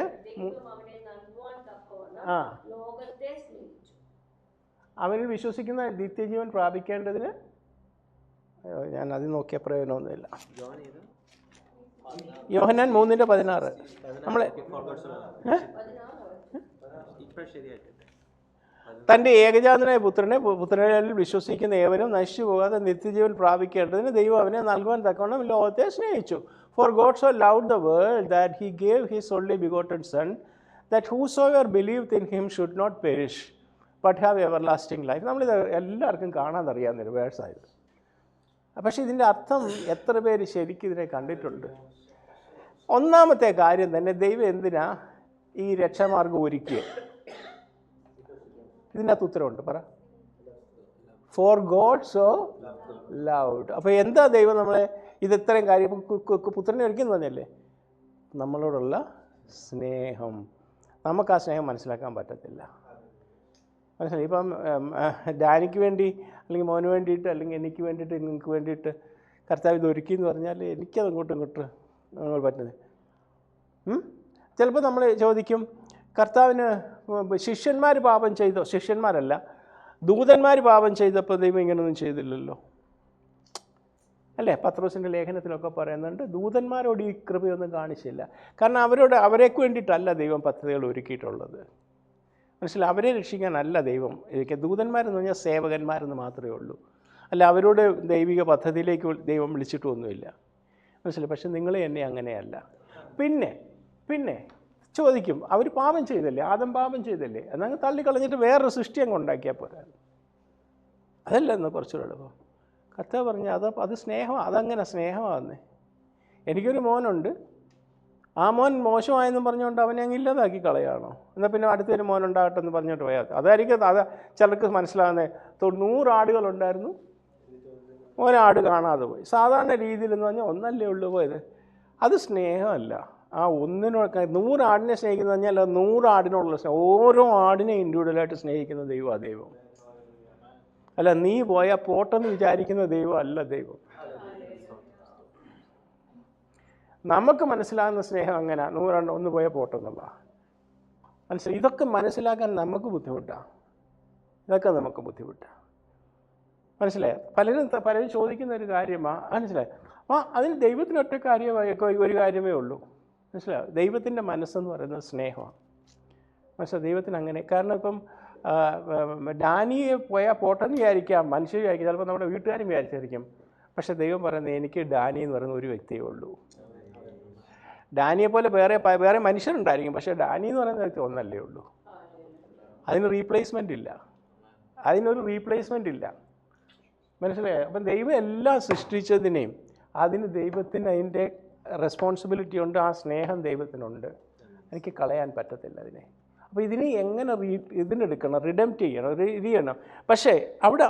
അവനിൽ വിശ്വസിക്കുന്ന നിത്യജീവൻ പ്രാപിക്കേണ്ടതിന് ഞാൻ അത് നോക്കിയ പ്രയോജനമൊന്നുമില്ല. യോഹന്നാൻ 3:16 നമ്മളെ തൻ്റെ ഏകജാതനായ പുത്രനിൽ വിശ്വസിക്കുന്ന ഏവനും നശിച്ചു പോകാതെ നിത്യജീവൻ പ്രാപിക്കേണ്ടതിന് ദൈവം അവനെ നൽകുവാൻ തക്കവണ്ണം ലോകത്തെ സ്നേഹിച്ചു. For God so loved the world that he gave his only begotten Son, that whosoever believed in him should not perish, but have everlasting life. നമ്മളിത് എല്ലാവർക്കും കാണാനറിയാവുന്നൊരു വേഴ്സായത്. പക്ഷേ ഇതിൻ്റെ അർത്ഥം എത്ര പേര് ശരിക്കും ഇതിനെ കണ്ടിട്ടുണ്ട്? ഒന്നാമത്തെ കാര്യം തന്നെ, ദൈവം എന്തിനാ ഈ രക്ഷാമാർഗം ഒരുക്കിയ? ഇതിനകത്ത് ഉത്തരവുണ്ട്, പറ. For God so loud. അപ്പോൾ എന്താ ദൈവം നമ്മളെ ഇത് ഇത്രയും കാര്യം പുത്രനെ ഒരുക്കിയെന്ന് പറഞ്ഞല്ലേ? നമ്മളോടുള്ള സ്നേഹം. നമുക്ക് ആ സ്നേഹം മനസ്സിലാക്കാൻ പറ്റത്തില്ല. മനസ്സിലായി? ഇപ്പം ഡാനിക്ക് വേണ്ടി അല്ലെങ്കിൽ മോന് വേണ്ടിയിട്ട് അല്ലെങ്കിൽ എനിക്ക് വേണ്ടിയിട്ട് നിങ്ങൾക്ക് വേണ്ടിയിട്ട് കർത്താവ് ഇത് ഒരുക്കി എന്ന് പറഞ്ഞാൽ എനിക്കത് ഇങ്ങോട്ട് പറ്റുന്നത്. ചിലപ്പോൾ നമ്മൾ ചോദിക്കും, കർത്താവിന് ശിഷ്യന്മാർ പാപം ചെയ്തോ? ശിഷ്യന്മാരല്ല, ദൂതന്മാർ പാപം ചെയ്തപ്പോൾ ദൈവം ഇങ്ങനെയൊന്നും ചെയ്തില്ലല്ലോ, അല്ലേ? പത്രോസിൻ്റെ ലേഖനത്തിലൊക്കെ പറയുന്നുണ്ട്, ദൂതന്മാരോട് ഈ കൃപയൊന്നും കാണിച്ചില്ല. കാരണം അവരേക്ക് വേണ്ടിയിട്ടല്ല ദൈവം പദ്ധതികൾ ഒരുക്കിയിട്ടുള്ളത്. മനസ്സിലായി? അവരെ രക്ഷിക്കാനല്ല ദൈവം ഇരിക്കുക. ദൂതന്മാരെന്ന് പറഞ്ഞാൽ സേവകന്മാരെന്ന് മാത്രമേ ഉള്ളൂ. അല്ല, അവരോട് ദൈവിക പദ്ധതിയിലേക്ക് ദൈവം വിളിച്ചിട്ടൊന്നുമില്ല. മനസ്സിലായി? പക്ഷെ നിങ്ങളെ എന്നെ അങ്ങനെയല്ല. പിന്നെ ചോദിക്കും, അവർ പാപം ചെയ്തല്ലേ, ആദം പാപം ചെയ്തല്ലേ, എന്നങ്ങ് തള്ളിക്കളഞ്ഞിട്ട് വേറൊരു സൃഷ്ടി അങ്ങ് ഉണ്ടാക്കിയാൽ പോരാ. അതല്ല എന്ന് കുറച്ചുകൂടെ എളുപ്പം. കർത്താവ് പറഞ്ഞു, അത് സ്നേഹമാണ്. അതങ്ങനെ സ്നേഹമാകുന്നേ. എനിക്കൊരു മോനുണ്ട്, ആ മോൻ മോശമായെന്ന് പറഞ്ഞുകൊണ്ട് അവനെ അങ്ങ് ഇല്ലാതാക്കി കളയാണോ? എന്നാൽ പിന്നെ അടുത്തൊരു മോനുണ്ടാകട്ടെ എന്ന് പറഞ്ഞിട്ട് പോയാൽ അതായിരിക്കും. അത് ചിലർക്ക് മനസ്സിലാകുന്നത്. 100 ആടുകളുണ്ടായിരുന്നു, ഒരാട് കാണാതെ പോയി. സാധാരണ രീതിയിലെന്ന് പറഞ്ഞാൽ ഒന്നല്ലേ ഉള്ളൂ പോയത്. അത് സ്നേഹമല്ല. ആ ഒന്നിനോട് 100 ആടിനെ സ്നേഹിക്കുന്നത് പറഞ്ഞാൽ 100 ആടിനോടുള്ള സ്നേഹം. ഓരോ ആടിനെ ഇൻഡിവിജ്വലായിട്ട് സ്നേഹിക്കുന്ന ദൈവമാണ് ദൈവം. അല്ല, നീ പോയാൽ പോട്ടെന്ന് വിചാരിക്കുന്ന ദൈവം അല്ല ദൈവം. നമുക്ക് മനസ്സിലാകുന്ന സ്നേഹം അങ്ങനെ 100 ഒന്ന് പോയാൽ പോട്ടെന്നുള്ള മനസ്സിലായി. ഇതൊക്കെ മനസ്സിലാക്കാൻ നമുക്ക് ബുദ്ധിമുട്ടാണ്. നമുക്ക് ബുദ്ധിമുട്ടാണ്. മനസ്സിലായോ? പലരും ചോദിക്കുന്ന ഒരു കാര്യമാണ്. മനസ്സിലായോ? അതിന് ദൈവത്തിന് ഒറ്റ ഒരു കാര്യമേ ഉള്ളൂ. മനസ്സിലായോ? ദൈവത്തിൻ്റെ മനസ്സെന്ന് പറയുന്നത് സ്നേഹമാണ്. മനസ്സിലായി? ദൈവത്തിന് അങ്ങനെ. കാരണം ഇപ്പം ഡാനിയെ പോയാൽ പോട്ടെന്ന് വിചാരിക്കാം, മനുഷ്യർ വിചാരിക്കും, ചിലപ്പോൾ നമ്മുടെ വീട്ടുകാരും വിചാരിച്ചായിരിക്കും. പക്ഷേ ദൈവം പറയുന്നത്, എനിക്ക് ഡാനി എന്ന് പറയുന്ന ഒരു വ്യക്തിയേ ഉള്ളൂ. ഡാനിയെ പോലെ വേറെ മനുഷ്യരുണ്ടായിരിക്കും, പക്ഷേ ഡാനി എന്ന് പറയുന്ന വ്യക്തി ഒന്നല്ലേ ഉള്ളൂ. അതിനൊരു റീപ്ലേസ്മെൻ്റ് ഇല്ല. മനസ്സിലായോ? അപ്പം ദൈവം എല്ലാം സൃഷ്ടിച്ചതിനെയും അതിന് ദൈവത്തിന് അതിൻ്റെ റെസ്പോൺസിബിലിറ്റി ഉണ്ട്. ആ സ്നേഹം ദൈവത്തിനുണ്ട്. എനിക്ക് കളയാൻ പറ്റത്തില്ല അതിനെ. അപ്പോൾ ഇതിനെ എങ്ങനെ ഇതിനെടുക്കണം, റിഡംപ്റ്റ് ചെയ്യണം. പക്ഷേ അവിടെ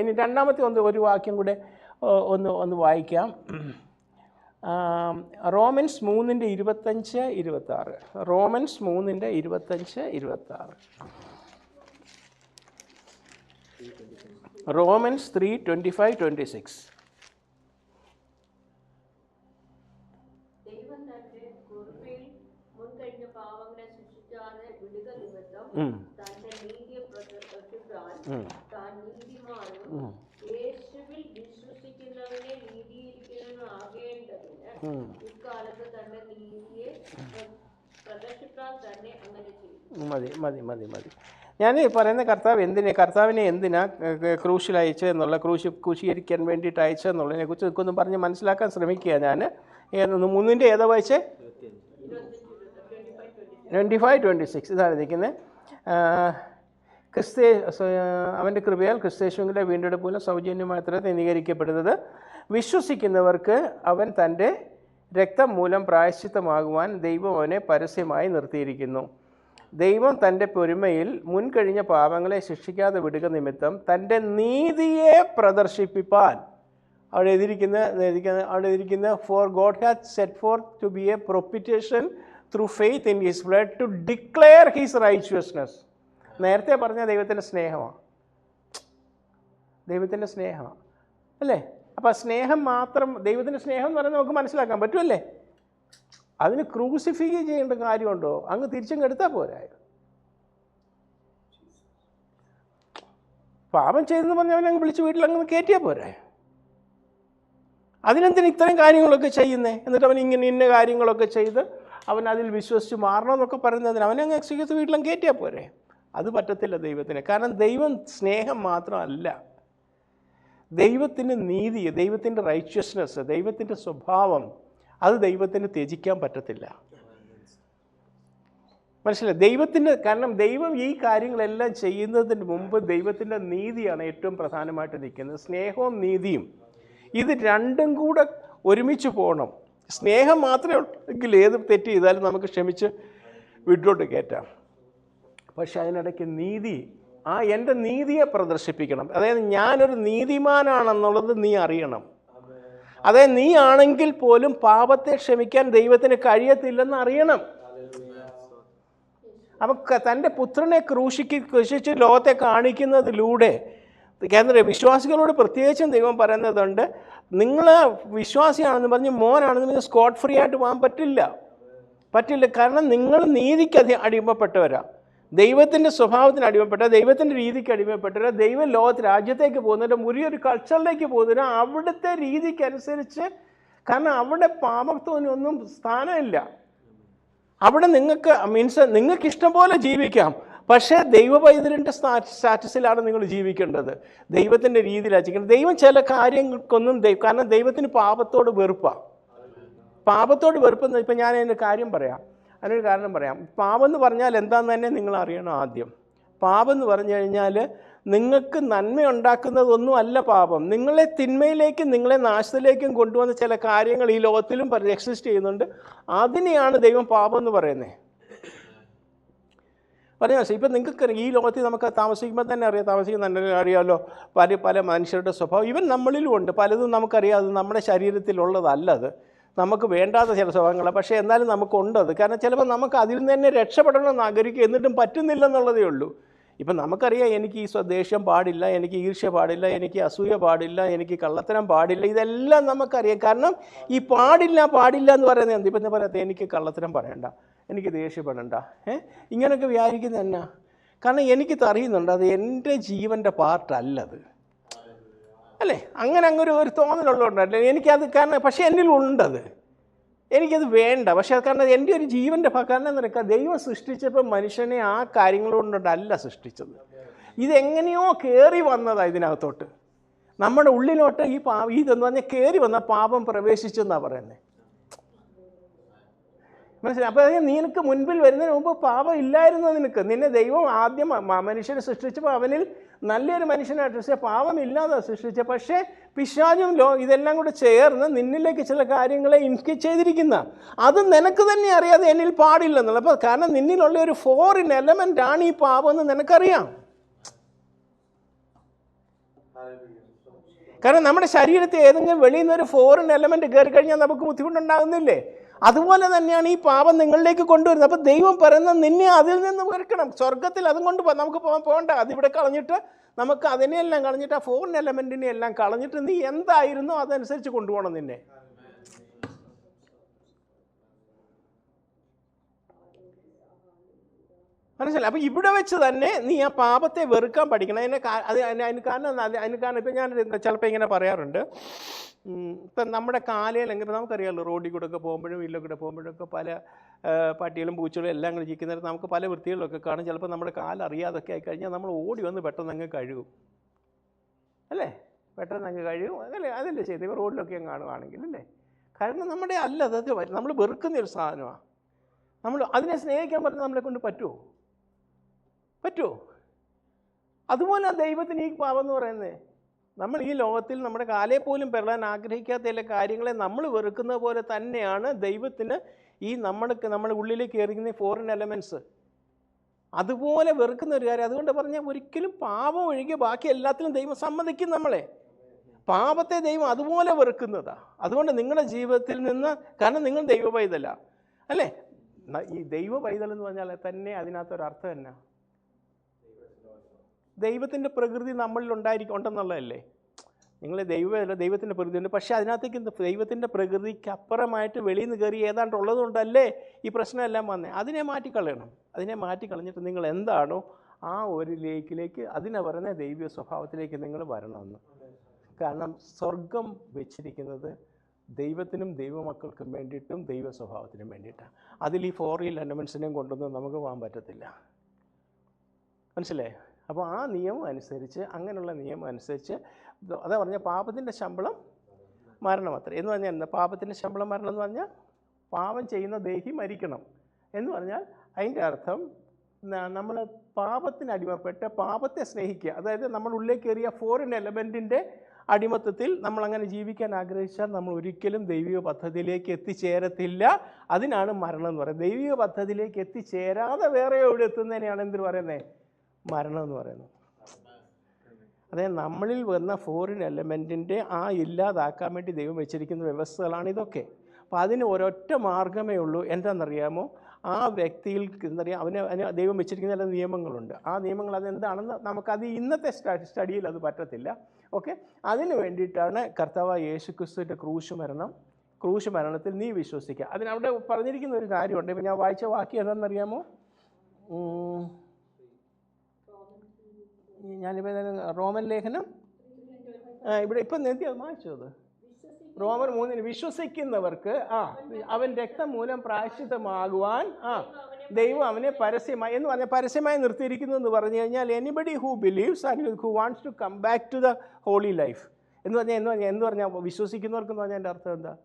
ഇനി രണ്ടാമത്തെ ഒരു വാക്യം കൂടെ ഒന്ന് വായിക്കാം. റോമൻസ് 3:25-26. റോമൻസ് 3:25-26. റോമൻസ് 3:25-26. മതി. ഞാൻ പറയുന്ന കർത്താവിനെ എന്തിനാ ക്രൂശിൽ അയച്ചത് എന്നുള്ള, ക്രൂശീകരിക്കാൻ വേണ്ടിയിട്ട് അയച്ചതെന്നുള്ളതിനെ കുറിച്ച് ഒന്ന് പറഞ്ഞ് മനസ്സിലാക്കാൻ ശ്രമിക്കുക. ഞാൻ 3 ഏതാ വായിച്ചേ? 25-26. ഇതാണ് ഇരിക്കുന്നത്. അവൻ്റെ കൃപയാൽ ക്രിസ്തയേശുവിൻ്റെ വീണ്ടെടുപ്പിലും സൗജന്യമാത്രമേ നീതീകരിക്കപ്പെടുന്നത്. വിശ്വസിക്കുന്നവർക്ക് അവൻ തൻ്റെ രക്തം മൂലം പ്രായശ്ചിത്തമാകുവാൻ ദൈവം അവനെ പരസ്യമായി നിർത്തിയിരിക്കുന്നു. ദൈവം തൻ്റെ പൊരുമയിൽ മുൻകഴിഞ്ഞ പാപങ്ങളെ ശിക്ഷിക്കാതെ വിടുക നിമിത്തം തൻ്റെ നീതിയെ പ്രദർശിപ്പിപ്പാൻ അവിടെ എഴുതിയിരിക്കുന്ന for God hath set forth to be a propitiation through faith in his blood to declare his righteousness. നേരത്തെ പറഞ്ഞ ദൈവത്തിൻ്റെ സ്നേഹമാണ്, ദൈവത്തിൻ്റെ സ്നേഹമാണ് അല്ലേ? അപ്പോൾ സ്നേഹം മാത്രം, ദൈവത്തിൻ്റെ സ്നേഹം എന്ന് പറയുന്നത് നമുക്ക് മനസ്സിലാക്കാൻ പറ്റുമല്ലേ? അതിന് ക്രൂസിഫൈ ചെയ്യേണ്ട കാര്യമുണ്ടോ? അങ്ങ് തിരിച്ചങ്ങ് എടുത്താൽ പോരായോ? പാപം ചെയ്തെന്ന് പറഞ്ഞാൽ അവനങ്ങ് വിളിച്ച് വീട്ടിലങ്ങ് കയറ്റിയാൽ പോരായോ? അതിനെന്തിന് ഇത്രയും കാര്യങ്ങളൊക്കെ ചെയ്യുന്നേ? എന്നിട്ട് അവൻ ഇങ്ങനെ ഇന്ന കാര്യങ്ങളൊക്കെ ചെയ്ത് അവൻ അതിൽ വിശ്വസിച്ച് മാറണമെന്നൊക്കെ പറയുന്നതിന് അവനങ്ങ് എക്സിക്യൂട്ട് വീട്ടിലങ്ങ് കയറ്റിയാൽ പോരെ? അത് പറ്റത്തില്ല ദൈവത്തിന്. കാരണം ദൈവം സ്നേഹം മാത്രമല്ല, ദൈവത്തിൻ്റെ നീതി, ദൈവത്തിൻ്റെ റൈച്വസ്നെസ്, ദൈവത്തിൻ്റെ സ്വഭാവം, അത് ദൈവത്തിന് ത്യജിക്കാൻ പറ്റത്തില്ല. മനസ്സിലായി? ദൈവത്തിൻ്റെ, കാരണം ദൈവം ഈ കാര്യങ്ങളെല്ലാം ചെയ്യുന്നതിന് മുമ്പ് ദൈവത്തിൻ്റെ നീതിയാണ് ഏറ്റവും പ്രധാനമായിട്ട് നിൽക്കുന്നത്. സ്നേഹവും നീതിയും ഇത് രണ്ടും കൂടെ ഒരുമിച്ച് പോകണം. സ്നേഹം മാത്രമേ ഉള്ളെങ്കിൽ ഏത് തെറ്റ് ചെയ്താലും നമുക്ക് ക്ഷമിച്ച് വീട്ടിലോട്ട് കയറ്റാം. പക്ഷെ അതിനിടയ്ക്ക് നീതി, എൻ്റെ നീതിയെ പ്രദർശിപ്പിക്കണം. അതായത് ഞാനൊരു നീതിമാനാണെന്നുള്ളത് നീ അറിയണം. അതായത് നീ ആണെങ്കിൽ പോലും പാപത്തെ ക്ഷമിക്കാൻ ദൈവത്തിന് കഴിയത്തില്ലെന്ന് അറിയണം. അപ്പം തൻ്റെ പുത്രനെ ക്രൂശിച്ച് ലോകത്തെ കാണിക്കുന്നതിലൂടെ വിശ്വാസികളോട് പ്രത്യേകിച്ചും ദൈവം പറയുന്നതുണ്ട്, നിങ്ങൾ വിശ്വാസിയാണെന്ന് പറഞ്ഞ് മോനാണെന്ന് പറഞ്ഞ് സ്കോട്ട് ഫ്രീ ആയിട്ട് പോകാൻ പറ്റില്ല. കാരണം നിങ്ങൾ നീതിക്ക് അടിമപ്പെട്ടവരാ, ദൈവത്തിൻ്റെ സ്വഭാവത്തിന് അടിമപ്പെട്ട, ദൈവത്തിൻ്റെ രീതിക്ക് അടിമപ്പെട്ടവരാ. ദൈവം രാജ്യത്തേക്ക് പോകുന്നവരുടെ മുറിയൊരു കൾച്ചറിലേക്ക് പോകുന്നവരാ, അവിടുത്തെ രീതിക്കനുസരിച്ച്. കാരണം അവിടെ പാപത്വത്തിനൊന്നും സ്ഥാനമില്ല. അവിടെ നിങ്ങൾക്ക് ഇഷ്ടം പോലെ ജീവിക്കാം, പക്ഷേ ദൈവ പൈതലിൻ്റെ സ്റ്റാറ്റസിലാണ് നിങ്ങൾ ജീവിക്കേണ്ടത്, ദൈവത്തിൻ്റെ രീതിയിലാണ് ജീവിക്കേണ്ടത്. ദൈവം ചില കാര്യങ്ങൾക്കൊന്നും കാരണം ദൈവത്തിന് പാപത്തോട് വെറുപ്പാണ്. പാപത്തോട് വെറുപ്പെന്ന് ഇപ്പം ഞാൻ അതിൻ്റെ കാര്യം പറയാം, അതിനൊരു കാരണം പറയാം. പാപം എന്ന് പറഞ്ഞാൽ എന്താണെന്ന് തന്നെ നിങ്ങൾ അറിയണം. ആദ്യം പാപം എന്ന് പറഞ്ഞു കഴിഞ്ഞാൽ നിങ്ങൾക്ക് നന്മയുണ്ടാക്കുന്നതൊന്നും അല്ല പാപം. നിങ്ങളെ തിന്മയിലേക്കും നിങ്ങളെ നാശത്തിലേക്കും കൊണ്ടുവന്ന ചില കാര്യങ്ങൾ ഈ ലോകത്തിലും എക്സിസ്റ്റ് ചെയ്യുന്നുണ്ട്. അതിനെയാണ് ദൈവം പാപം എന്ന് പറയുന്നത്. പറഞ്ഞാൽ ഇപ്പം നിങ്ങൾക്ക് ഈ ലോകത്തിൽ നമുക്ക് താമസിക്കുമ്പോൾ തന്നെ അറിയാമല്ലോ പല മനുഷ്യരുടെ സ്വഭാവം. ഇവൻ നമ്മളിലും ഉണ്ട്, പലതും നമുക്കറിയാം. അത് നമ്മുടെ ശരീരത്തിലുള്ളതല്ലത്, നമുക്ക് വേണ്ടാത്ത ചില സ്വഭാവങ്ങളാണ്. പക്ഷേ എന്നാലും നമുക്കുണ്ടത്. കാരണം ചിലപ്പോൾ നമുക്ക് അതിൽ നിന്ന് തന്നെ രക്ഷപ്പെടണമെന്ന് ആഗ്രഹിക്കുക, എന്നിട്ടും പറ്റുന്നില്ലെന്നുള്ളതേ ഉള്ളൂ. ഇപ്പം നമുക്കറിയാം, എനിക്ക് ഈ ദേഷ്യം പാടില്ല, എനിക്ക് ഈർഷ്യ പാടില്ല, എനിക്ക് അസൂയ പാടില്ല, എനിക്ക് കള്ളത്തരം പാടില്ല, ഇതെല്ലാം നമുക്കറിയാം. കാരണം ഈ പാടില്ല എന്ന് പറയുന്നത് എന്ത്? ഇപ്പം പറയാത്ത എനിക്ക് കള്ളത്തരം പറയണ്ട, എനിക്ക് ദേഷ്യപ്പെടണ്ട, ഇങ്ങനെയൊക്കെ വിചാരിക്കുന്നത് എന്നാ? കാരണം എനിക്കിത് അറിയുന്നുണ്ട്, അത് എൻ്റെ ജീവൻ്റെ പാർട്ടല്ലത് അല്ലേ? അങ്ങനെ ഒരു തോന്നലുള്ളതുകൊണ്ടല്ലേ എനിക്കത്. കാരണം പക്ഷേ എന്നിൽ ഉണ്ടത്, എനിക്കത് വേണ്ട. പക്ഷേ അത് കാരണം എൻ്റെ ഒരു ജീവൻ്റെ കാരണം എന്ന് പറയുക, ദൈവം സൃഷ്ടിച്ചപ്പോൾ മനുഷ്യനെ ആ കാര്യങ്ങളുകൊണ്ടല്ല സൃഷ്ടിച്ചത്. ഇതെങ്ങനെയോ കയറി വന്നതാണ് ഇതിനകത്തോട്ട്, നമ്മുടെ ഉള്ളിലോട്ട്. ഇതെന്ന് പറഞ്ഞാൽ കയറി വന്ന പാപം പ്രവേശിച്ചെന്നാണ് പറയുന്നത്. മനസ്സിലായി? അപ്പോൾ നിനക്ക് മുൻപിൽ വരുന്നതിന് മുമ്പ് പാപം ഇല്ലായിരുന്നു. നിന്നെ ദൈവം ആദ്യം മനുഷ്യനെ സൃഷ്ടിച്ചപ്പോൾ അവനിൽ നല്ലൊരു മനുഷ്യനായിട്ട് സൃഷ്ടിച്ച, പാപമില്ലാതെ സൃഷ്ടിച്ച. പക്ഷേ പിശാചും ഇതെല്ലാം കൂടെ ചേർന്ന് നിന്നിലേക്ക് ചില കാര്യങ്ങളെ ഇൻസ്റ്റിറ്റ് ചെയ്തിരിക്കുന്ന, അത് നിനക്ക് തന്നെ അറിയാതെ എന്നിൽ പാടില്ലെന്നുള്ളത്. അപ്പോൾ കാരണം നിന്നിലുള്ള ഒരു ഫോറിൻ എലമെൻ്റ് ആണ് ഈ പാപം എന്ന് നിനക്കറിയാം. കാരണം നമ്മുടെ ശരീരത്തിൽ ഏതെങ്കിലും വെളിയിൽ നിന്ന് ഒരു ഫോറിൻ എലമെൻറ്റ് കയറി കഴിഞ്ഞാൽ നമുക്ക് ബുദ്ധിമുട്ടുണ്ടാകുന്നില്ലേ? അതുപോലെ തന്നെയാണ് ഈ പാപം നിങ്ങളിലേക്ക് കൊണ്ടുവരുന്നത്. അപ്പോൾ ദൈവം പറയുന്നത് നിന്നെ അതിൽ നിന്ന് വെറുക്കണം. സ്വർഗത്തിൽ അതും കൊണ്ട് നമുക്ക് പോകണ്ട. അതിവിടെ കളഞ്ഞിട്ട് നമുക്ക് അതിനെയെല്ലാം കളഞ്ഞിട്ട് ആ ഫോറിൻ എലമെൻറ്റിനെ എല്ലാം കളഞ്ഞിട്ട് നീ എന്തായിരുന്നോ അതനുസരിച്ച് കൊണ്ടുപോകണം നിന്നെ. മനസ്സിലായി? അപ്പോൾ ഇവിടെ വെച്ച് തന്നെ നീ ആ പാപത്തെ വെറുക്കാൻ പഠിക്കണം. അതിന് കാരണം ഇപ്പം ഞാൻ ചിലപ്പോൾ ഇങ്ങനെ പറയാറുണ്ട്, ഇപ്പം നമ്മുടെ കാലയിലെങ്കിൽ ഇപ്പം നമുക്കറിയാമല്ലോ, റോഡിൽ കൂടെ ഒക്കെ പോകുമ്പോഴും വീട്ടിൽ കൂടെ പോകുമ്പോഴൊക്കെ പല പട്ടികളും പൂച്ചകളും എല്ലാം കൂടി ജീവിക്കുന്നവർ നമുക്ക് പല വൃത്തികളിലൊക്കെ കാണും. ചിലപ്പോൾ നമ്മുടെ കാലറിയാതൊക്കെ ആയിക്കഴിഞ്ഞാൽ നമ്മൾ ഓടി വന്ന് പെട്ടെന്ന് അങ്ങ് കഴുകും അല്ലേ? പെട്ടെന്ന് അങ്ങ് കഴുകും അതല്ലേ ചെയ്ത് ഇവർ റോഡിലൊക്കെ അങ്ങ് കാണുവാണെങ്കിൽ അല്ലേ? കാരണം നമ്മുടെ അല്ല, അതൊക്കെ നമ്മൾ വെറുക്കുന്ന ഒരു സാധനമാണ്. നമ്മൾ അതിനെ സ്നേഹിക്കാൻ പറഞ്ഞാൽ നമ്മളെ കൊണ്ട് പറ്റുമോ? അതുപോലെ ദൈവത്തിന് ഈ പാപം എന്ന് പറയുന്നത്, നമ്മൾ ഈ ലോകത്തിൽ നമ്മുടെ കാലേ പോലും പെരളാൻ ആഗ്രഹിക്കാത്ത ചില കാര്യങ്ങളെ നമ്മൾ വെറുക്കുന്ന പോലെ തന്നെയാണ് ദൈവത്തിന് ഈ നമ്മുടെ ഉള്ളിലേക്ക് എറിയുന്ന ഫോറിൻ എലമെൻറ്റ്സ് അതുപോലെ വെറുക്കുന്ന ഒരു കാര്യം. അതുകൊണ്ട് പറഞ്ഞാൽ ഒരിക്കലും പാപം ഒഴികെ ബാക്കി എല്ലാത്തിലും ദൈവം സമ്മതിക്കും നമ്മളെ. പാപത്തെ ദൈവം അതുപോലെ വെറുക്കുന്നതാ. അതുകൊണ്ട് നിങ്ങളുടെ ജീവിതത്തിൽ നിന്ന്, കാരണം നിങ്ങൾ ദൈവ പൈതല അല്ലേ, ഈ ദൈവ പൈതൽ എന്ന് പറഞ്ഞാൽ തന്നെ അതിനകത്തൊരർത്ഥം എന്നാ, ദൈവത്തിൻ്റെ പ്രകൃതി നമ്മളിൽ ഉണ്ടെന്നുള്ളതല്ലേ. നിങ്ങൾ ദൈവത്തിൻ്റെ പ്രകൃതി ഉണ്ട്, പക്ഷേ അതിനകത്തേക്ക് ദൈവത്തിൻ്റെ പ്രകൃതിക്ക് അപ്പുറമായിട്ട് വെളിയിൽ നിന്ന് കയറി ഏതാണ്ട് ഉള്ളതുകൊണ്ടല്ലേ ഈ പ്രശ്നമെല്ലാം വന്നേ. അതിനെ മാറ്റിക്കളയണം. അതിനെ മാറ്റിക്കളഞ്ഞിട്ട് നിങ്ങൾ എന്താണോ ആ ഒരു ലേക്കിലേക്ക്, അതിനെ പറയുന്ന ദൈവീയ സ്വഭാവത്തിലേക്ക് നിങ്ങൾ വരണമെന്ന്. കാരണം സ്വർഗം വെച്ചിരിക്കുന്നത് ദൈവത്തിനും ദൈവമക്കൾക്കും വേണ്ടിയിട്ടും ദൈവ സ്വഭാവത്തിനും വേണ്ടിയിട്ടാണ്. അതിൽ ഈ ഫോറിൻ എലമെൻസിനെയും കൊണ്ടൊന്നും നമുക്ക് പോകാൻ പറ്റത്തില്ല. മനസ്സിലായോ? അപ്പോൾ ആ നിയമം അനുസരിച്ച്, അങ്ങനെയുള്ള നിയമം അനുസരിച്ച്, അതാ പറഞ്ഞാൽ പാപത്തിൻ്റെ ശമ്പളം മരണം അത്ര എന്ന് പറഞ്ഞാൽ എന്താ? പാപത്തിൻ്റെ ശമ്പളം മരണം എന്ന് പറഞ്ഞാൽ പാപം ചെയ്യുന്ന ദേഹി മരിക്കണം എന്ന് പറഞ്ഞാൽ അതിൻ്റെ അർത്ഥം നമ്മൾ പാപത്തിന് അടിമപ്പെട്ട് പാപത്തെ സ്നേഹിക്കുക. അതായത് നമ്മൾ ഉള്ളിലേക്ക് കയറിയ ഫോറിൻ എലമെൻറ്റിൻ്റെ അടിമത്തത്തിൽ നമ്മളങ്ങനെ ജീവിക്കാൻ ആഗ്രഹിച്ചാൽ നമ്മൾ ഒരിക്കലും ദൈവിക പദ്ധതിയിലേക്ക് എത്തിച്ചേരത്തില്ല. അതിനാണ് മരണം എന്ന് പറയുന്നത്. ദൈവിക പദ്ധതിയിലേക്ക് എത്തിച്ചേരാതെ വേറെ എവിടെ എത്തുന്നതിനെയാണ് എന്ത് പറയുന്നത്? മരണം എന്ന് പറയുന്നത്. അതായത് നമ്മളിൽ വന്ന ഫോറിൻ എലമെൻറ്റിൻ്റെ ആ ഇല്ലാതാക്കാൻ വേണ്ടി ദൈവം വെച്ചിരിക്കുന്ന വ്യവസ്ഥകളാണ് ഇതൊക്കെ. അപ്പോൾ അതിന് ഒരൊറ്റ മാർഗ്ഗമേ ഉള്ളൂ. എന്താണെന്നറിയാമോ? ആ വ്യക്തിയിൽ എന്താ പറയുക, അവന് ദൈവം വെച്ചിരിക്കുന്ന ചില നിയമങ്ങളുണ്ട്. ആ നിയമങ്ങൾ അതെന്താണെന്ന് നമുക്കത് ഇന്നത്തെ സ്റ്റഡിയിൽ അത് പറ്റത്തില്ല. ഓക്കെ, അതിന് വേണ്ടിയിട്ടാണ് കർത്താവായ യേശുക്രിസ്തുവിൻ്റെ ക്രൂശ് മരണത്തിൽ നീ വിശ്വസിക്കുക. അതിനവിടെ പറഞ്ഞിരിക്കുന്ന ഒരു കാര്യമുണ്ട്. ഇപ്പം ഞാൻ വായിച്ച വാക്യം എന്താണെന്നറിയാമോ? ഞാനിപ്പോൾ റോമൻ ലേഖനം ഇവിടെ ഇപ്പം നേരത്തെ അത് വായിച്ചത് റോമൻ 3 വിശ്വസിക്കുന്നവർക്ക് അവൻ രക്തം മൂലം പ്രായശ്ചിത്തമാകുവാൻ ദൈവം അവനെ പരസ്യമായി എന്ന് പറഞ്ഞാൽ പരസ്യമായി നിർത്തിയിരിക്കുന്നു എന്ന് പറഞ്ഞു കഴിഞ്ഞാൽ anybody who believes and who wants to come back to the holy life എന്ന് പറഞ്ഞാൽ വിശ്വസിക്കുന്നവർക്കെന്ന് പറഞ്ഞാൽ എൻ്റെ അർത്ഥം എന്താ?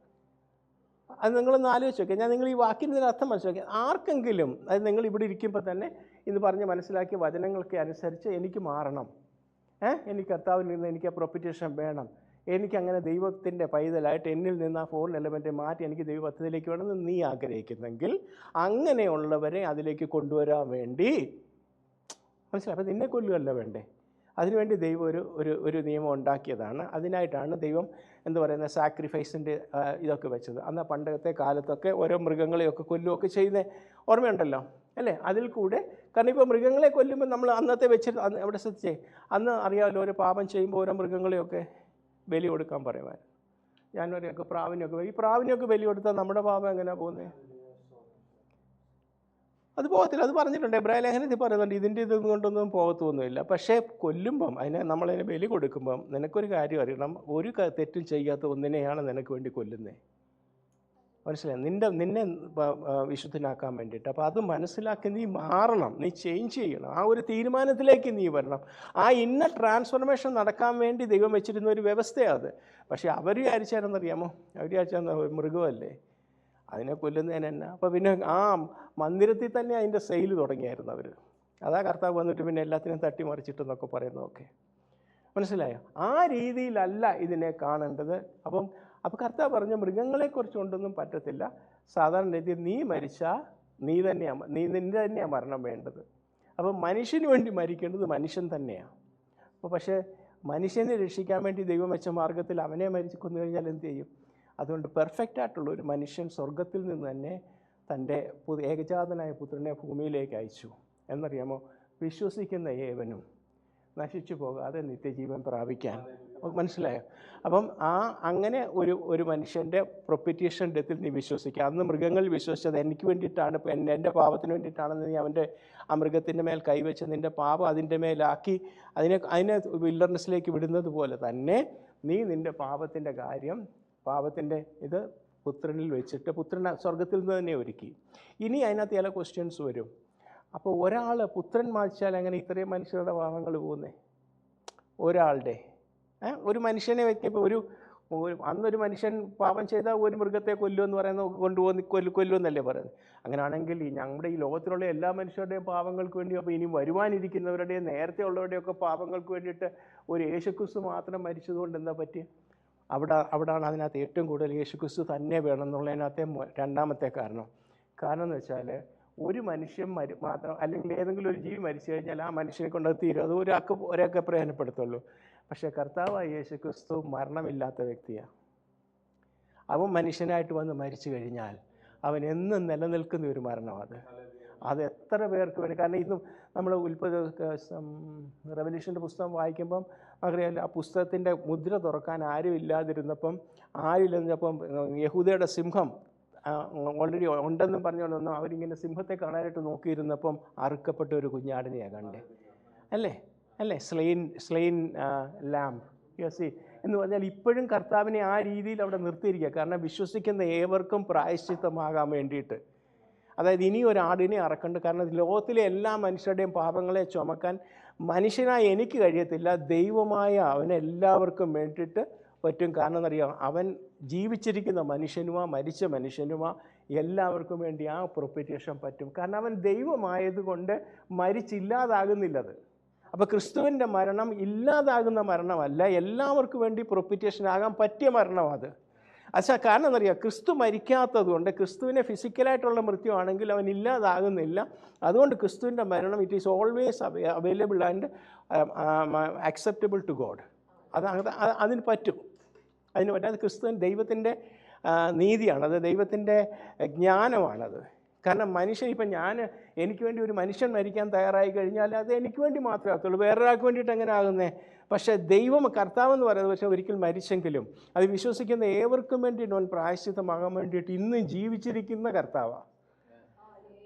അത് നിങ്ങളൊന്ന് ആലോചിച്ച് നോക്കുക. ഞാൻ നിങ്ങൾ ഈ വാക്കിൻ്റെ അർത്ഥം മനസ്സിലാക്കി. ആർക്കെങ്കിലും അത് നിങ്ങൾ ഇവിടെ ഇരിക്കുമ്പോൾ തന്നെ ഇത് പറഞ്ഞ് മനസ്സിലാക്കിയ വചനങ്ങൾക്ക് അനുസരിച്ച് എനിക്ക് മാറണം, എനിക്ക് കർത്താവിൽ നിന്ന് എനിക്ക് ആ പ്രൊപ്പിറ്റേഷൻ വേണം, എനിക്കങ്ങനെ ദൈവത്തിൻ്റെ പൈതലായിട്ട് എന്നിൽ നിന്ന് ആ ഫോറിൻ എലമെൻറ്റ് മാറ്റി എനിക്ക് ദൈവ പദ്ധതിയിലേക്ക് വേണമെന്ന് നീ ആഗ്രഹിക്കുന്നെങ്കിൽ അങ്ങനെയുള്ളവരെ അതിലേക്ക് കൊണ്ടുവരാൻ വേണ്ടി മനസ്സിലായി. അപ്പം നിന്നെ കൊല്ലുകയല്ല വേണ്ടേ, അതിനുവേണ്ടി ദൈവം ഒരു നിയമം ഉണ്ടാക്കിയതാണ്. അതിനായിട്ടാണ് ദൈവം എന്താ പറയുന്നത് സാക്രിഫൈസിൻ്റെ ഇതൊക്കെ വെച്ചത്. അന്ന് പണ്ടത്തെ കാലത്തൊക്കെ ഓരോ മൃഗങ്ങളെയൊക്കെ കൊല്ലുകയൊക്കെ ചെയ്യുന്ന ഓർമ്മയുണ്ടല്ലോ അല്ലേ? അതിൽ കൂടെ, കാരണം ഇപ്പോൾ മൃഗങ്ങളെ കൊല്ലുമ്പോൾ നമ്മൾ അന്നത്തെ വെച്ചിട്ട് അവിടെ ശ്രദ്ധിച്ചേ, അന്ന് അറിയാമല്ലോ ഒരു പാപം ചെയ്യുമ്പോൾ ഓരോ മൃഗങ്ങളെയൊക്കെ ബലി കൊടുക്കാൻ പറയുവാൻ. ഞാനൊരെയൊക്കെ പ്രാവിനെയൊക്കെ ബലി കൊടുത്താൽ നമ്മുടെ പാപം എങ്ങനെയാണ് പോകുന്നത്? അത് പോകത്തില്ല. അത് പറഞ്ഞിട്ടുണ്ട്, എബ്രായ ലേഖനത്തിൽ പറയുന്നുണ്ട് ഇത് കൊണ്ടൊന്നും പോകത്തൊന്നുമില്ല. പക്ഷേ കൊല്ലുമ്പം നമ്മളതിനെ ബലി കൊടുക്കുമ്പം നിനക്കൊരു കാര്യം അറിയണം, ഒരു തെറ്റും ചെയ്യാത്ത ഒന്നിനെയാണ് നിനക്ക് വേണ്ടി കൊല്ലുന്നത്. മനസ്സിലായി? നിന്നെ വിശുദ്ധനാക്കാൻ വേണ്ടിയിട്ട്. അപ്പോൾ അത് മനസ്സിലാക്കി നീ മാറണം, നീ ചേഞ്ച് ചെയ്യണം, ആ ഒരു തീരുമാനത്തിലേക്ക് നീ വരണം. ആ ഇന്ന ട്രാൻസ്ഫോർമേഷൻ നടക്കാൻ വേണ്ടി ദൈവം വെച്ചിരുന്ന ഒരു വ്യവസ്ഥയാണ് അത്. പക്ഷേ അവർ വിചാരിച്ചാലെന്നറിയാമോ? അവർ വിചാരിച്ചാൽ മൃഗമല്ലേ, അതിനെ കൊല്ലുന്നതിന് തന്നെ. അപ്പോൾ പിന്നെ ആ മന്ദിരത്തിൽ തന്നെ അതിൻ്റെ സെയിൽ തുടങ്ങിയായിരുന്നു അവർ. അതാ കർത്താവ് വന്നിട്ട് പിന്നെ എല്ലാത്തിനും തട്ടിമറിച്ചിട്ടെന്നൊക്കെ പറയുന്നതൊക്കെ. മനസ്സിലായോ? ആ രീതിയിലല്ല ഇതിനെ കാണേണ്ടത്. അപ്പോൾ കർത്താവ് പറഞ്ഞ മൃഗങ്ങളെക്കുറിച്ച് കൊണ്ടൊന്നും പറ്റത്തില്ല. സാധാരണ രീതിയിൽ നീ മരിച്ചാൽ നിൻ്റെ തന്നെയാണ് മരണം വേണ്ടത്. അപ്പോൾ മനുഷ്യന് വേണ്ടി മരിക്കേണ്ടത് മനുഷ്യൻ തന്നെയാണ്. അപ്പോൾ പക്ഷേ മനുഷ്യനെ രക്ഷിക്കാൻ വേണ്ടി ദൈവം വെച്ച മാർഗത്തിൽ അവനെ കൊന്നു കഴിഞ്ഞാൽ എന്ത് ചെയ്യും? അതുകൊണ്ട് പെർഫെക്റ്റായിട്ടുള്ള ഒരു മനുഷ്യൻ സ്വർഗത്തിൽ നിന്ന് തന്നെ തൻ്റെ ഏകജാതനായ പുത്രനെ ഭൂമിയിലേക്ക് അയച്ചു. എന്നറിയാമോ? വിശ്വസിക്കുന്ന ഏവനും നശിച്ചു പോകാതെ നിത്യജീവൻ പ്രാപിക്കാൻ. മനസ്സിലായോ? അപ്പം അങ്ങനെ ഒരു മനുഷ്യൻ്റെ പ്രൊപ്പിറ്റേഷൻ ഡെത്തിൽ നീ വിശ്വസിക്കുക. അന്ന് മൃഗങ്ങൾ വിശ്വസിച്ചത് എനിക്ക് വേണ്ടിയിട്ടാണ്, എൻ്റെ പാപത്തിന് വേണ്ടിയിട്ടാണെന്ന് നീ ആ മൃഗത്തിൻ്റെ മേൽ കൈവച്ച് നിൻ്റെ പാപം അതിൻ്റെ മേലാക്കി അതിനെ വിൽഡർനെസ്സിലേക്ക് വിടുന്നത് പോലെ തന്നെ നീ നിൻ്റെ പാപത്തിൻ്റെ ഇത് പുത്രനിൽ വെച്ചിട്ട് പുത്രൻ സ്വർഗത്തിൽ നിന്ന് തന്നെ ഒരുക്കി. ഇനി അതിനകത്ത് ചില ക്വസ്റ്റ്യൻസ് വരും. അപ്പോൾ ഒരാൾ പുത്രൻ മാറ്റിച്ചാൽ എങ്ങനെ ഇത്രയും മനുഷ്യരുടെ പാപങ്ങൾ പോകുന്നേ? ഒരാളുടെ ഒരു മനുഷ്യനെ വെക്കുമ്പോൾ അന്നൊരു മനുഷ്യൻ പാപം ചെയ്താൽ ഒരു മൃഗത്തെ കൊല്ലുമെന്ന് പറയുന്നത് കൊണ്ടുപോകുന്ന കൊല്ലുമെന്നല്ലേ പറയുന്നത്. അങ്ങനെയാണെങ്കിൽ നമ്മുടെ ഈ ലോകത്തിലുള്ള എല്ലാ മനുഷ്യരുടെയും പാപങ്ങൾക്ക് വേണ്ടി, അപ്പോൾ ഇനി വരുവാനിരിക്കുന്നവരുടെയും നേരത്തെ ഉള്ളവരുടെയൊക്കെ പാപങ്ങൾക്ക് വേണ്ടിയിട്ട് ഒരു യേശുക്രിസ്തു മാത്രം മരിച്ചതുകൊണ്ട് എന്താ പറ്റി? അവിടാണ് അതിനകത്ത് ഏറ്റവും കൂടുതൽ യേശുക്രിസ്തു തന്നെ വേണം എന്നുള്ളതിനകത്തെ രണ്ടാമത്തെ കാരണം എന്ന് വെച്ചാൽ, ഒരു മനുഷ്യൻ മാത്രം, അല്ലെങ്കിൽ ഏതെങ്കിലും ഒരു ജീവി മരിച്ചു കഴിഞ്ഞാൽ ആ മനുഷ്യനെ കൊണ്ട് അത് തീരും, അത് ഒരാൾക്ക് പ്രയോജനപ്പെടുത്തുള്ളൂ. പക്ഷേ കർത്താവായ യേശുക്രിസ്തു മരണമില്ലാത്ത വ്യക്തിയാണ്. അവൻ മനുഷ്യനായിട്ട് വന്ന് മരിച്ചു കഴിഞ്ഞാൽ അവൻ എന്നും നിലനിൽക്കുന്ന ഒരു മരണമാണ് അത് എത്ര പേർക്ക് വേണ്ടി. കാരണം ഇന്നും നമ്മൾ റെവല്യൂഷൻ്റെ പുസ്തകം വായിക്കുമ്പം അറിയാമല്ലോ, ആ പുസ്തകത്തിൻ്റെ മുദ്ര തുറക്കാൻ ആരും ഇല്ലാതിരുന്നപ്പം യഹൂദയുടെ സിംഹം ഓൾറെഡി ഉണ്ടെന്നും പറഞ്ഞുകൊണ്ടൊന്നും അവരിങ്ങനെ സിംഹത്തെ കാണാനായിട്ട് നോക്കിയിരുന്നപ്പം അറുക്കപ്പെട്ട ഒരു കുഞ്ഞാടിനെയാണ് കണ്ടേ. അല്ലേ സ്ലെയിൻ ലാംബ് യസി എന്ന് പറഞ്ഞാൽ ഇപ്പോഴും കർത്താവിനെ ആ രീതിയിൽ അവിടെ നിർത്തിയിരിക്കുക. കാരണം വിശ്വസിക്കുന്ന ഏവർക്കും പ്രായശ്ചിത്തമാകാൻ വേണ്ടിയിട്ട്. അതായത് ഇനി ഒരു ആടിനെ അറക്കണ്ട. കാരണം ലോകത്തിലെ എല്ലാ മനുഷ്യരുടെയും പാപങ്ങളെ ചുമക്കാൻ മനുഷ്യനായി എനിക്ക് കഴിയത്തില്ല, ദൈവമായ അവനെല്ലാവർക്കും വേണ്ടിയിട്ട് പറ്റും. കാരണം എന്നറിയാം, അവൻ ജീവിച്ചിരിക്കുന്ന മനുഷ്യനുമാ മരിച്ച മനുഷ്യനുമാ എല്ലാവർക്കും വേണ്ടി ആ പ്രൊപ്പിറ്റേഷൻ പറ്റും. കാരണം അവൻ ദൈവമായതുകൊണ്ട് മരിച്ചില്ലാതാകുന്നില്ലത്. അപ്പോൾ ക്രിസ്തുവിൻ്റെ മരണം ഇല്ലാതാകുന്ന മരണമല്ല, എല്ലാവർക്കും വേണ്ടി പ്രൊപ്പിറ്റേഷൻ ആകാൻ പറ്റിയ മരണമാണ് അത്. കാരണം എന്നറിയാം, ക്രിസ്തു മരിക്കാത്തത് കൊണ്ട്, ക്രിസ്തുവിനെ ഫിസിക്കലായിട്ടുള്ള മൃത്യു ആണെങ്കിൽ അവൻ ഇല്ലാതാകുന്നില്ല. അതുകൊണ്ട് ക്രിസ്തുവിൻ്റെ മരണം it is always available and acceptable to God. അതിന് പറ്റും. അത് ക്രിസ്തുവിൻ ദൈവത്തിൻ്റെ നീതിയാണ്, അത് ദൈവത്തിൻ്റെ ജ്ഞാനമാണത്. കാരണം മനുഷ്യൻ, ഇപ്പം എനിക്ക് വേണ്ടി ഒരു മനുഷ്യൻ മരിക്കാൻ തയ്യാറായി കഴിഞ്ഞാൽ അത് എനിക്ക് വേണ്ടി മാത്രമേ ആകത്തുള്ളൂ, വേറൊരാൾക്ക് വേണ്ടിയിട്ട് എങ്ങനെ ആകുന്നേ? പക്ഷേ ദൈവം കർത്താവെന്ന് പറയുന്നത് പക്ഷേ ഒരിക്കൽ മരിച്ചെങ്കിലും അത് വിശ്വസിക്കുന്ന ഏവർക്കും വേണ്ടി നോൻ പ്രായശ്ചിത്തമാകാൻ വേണ്ടിയിട്ട് ഇന്നും ജീവിച്ചിരിക്കുന്ന കർത്താവാണ്.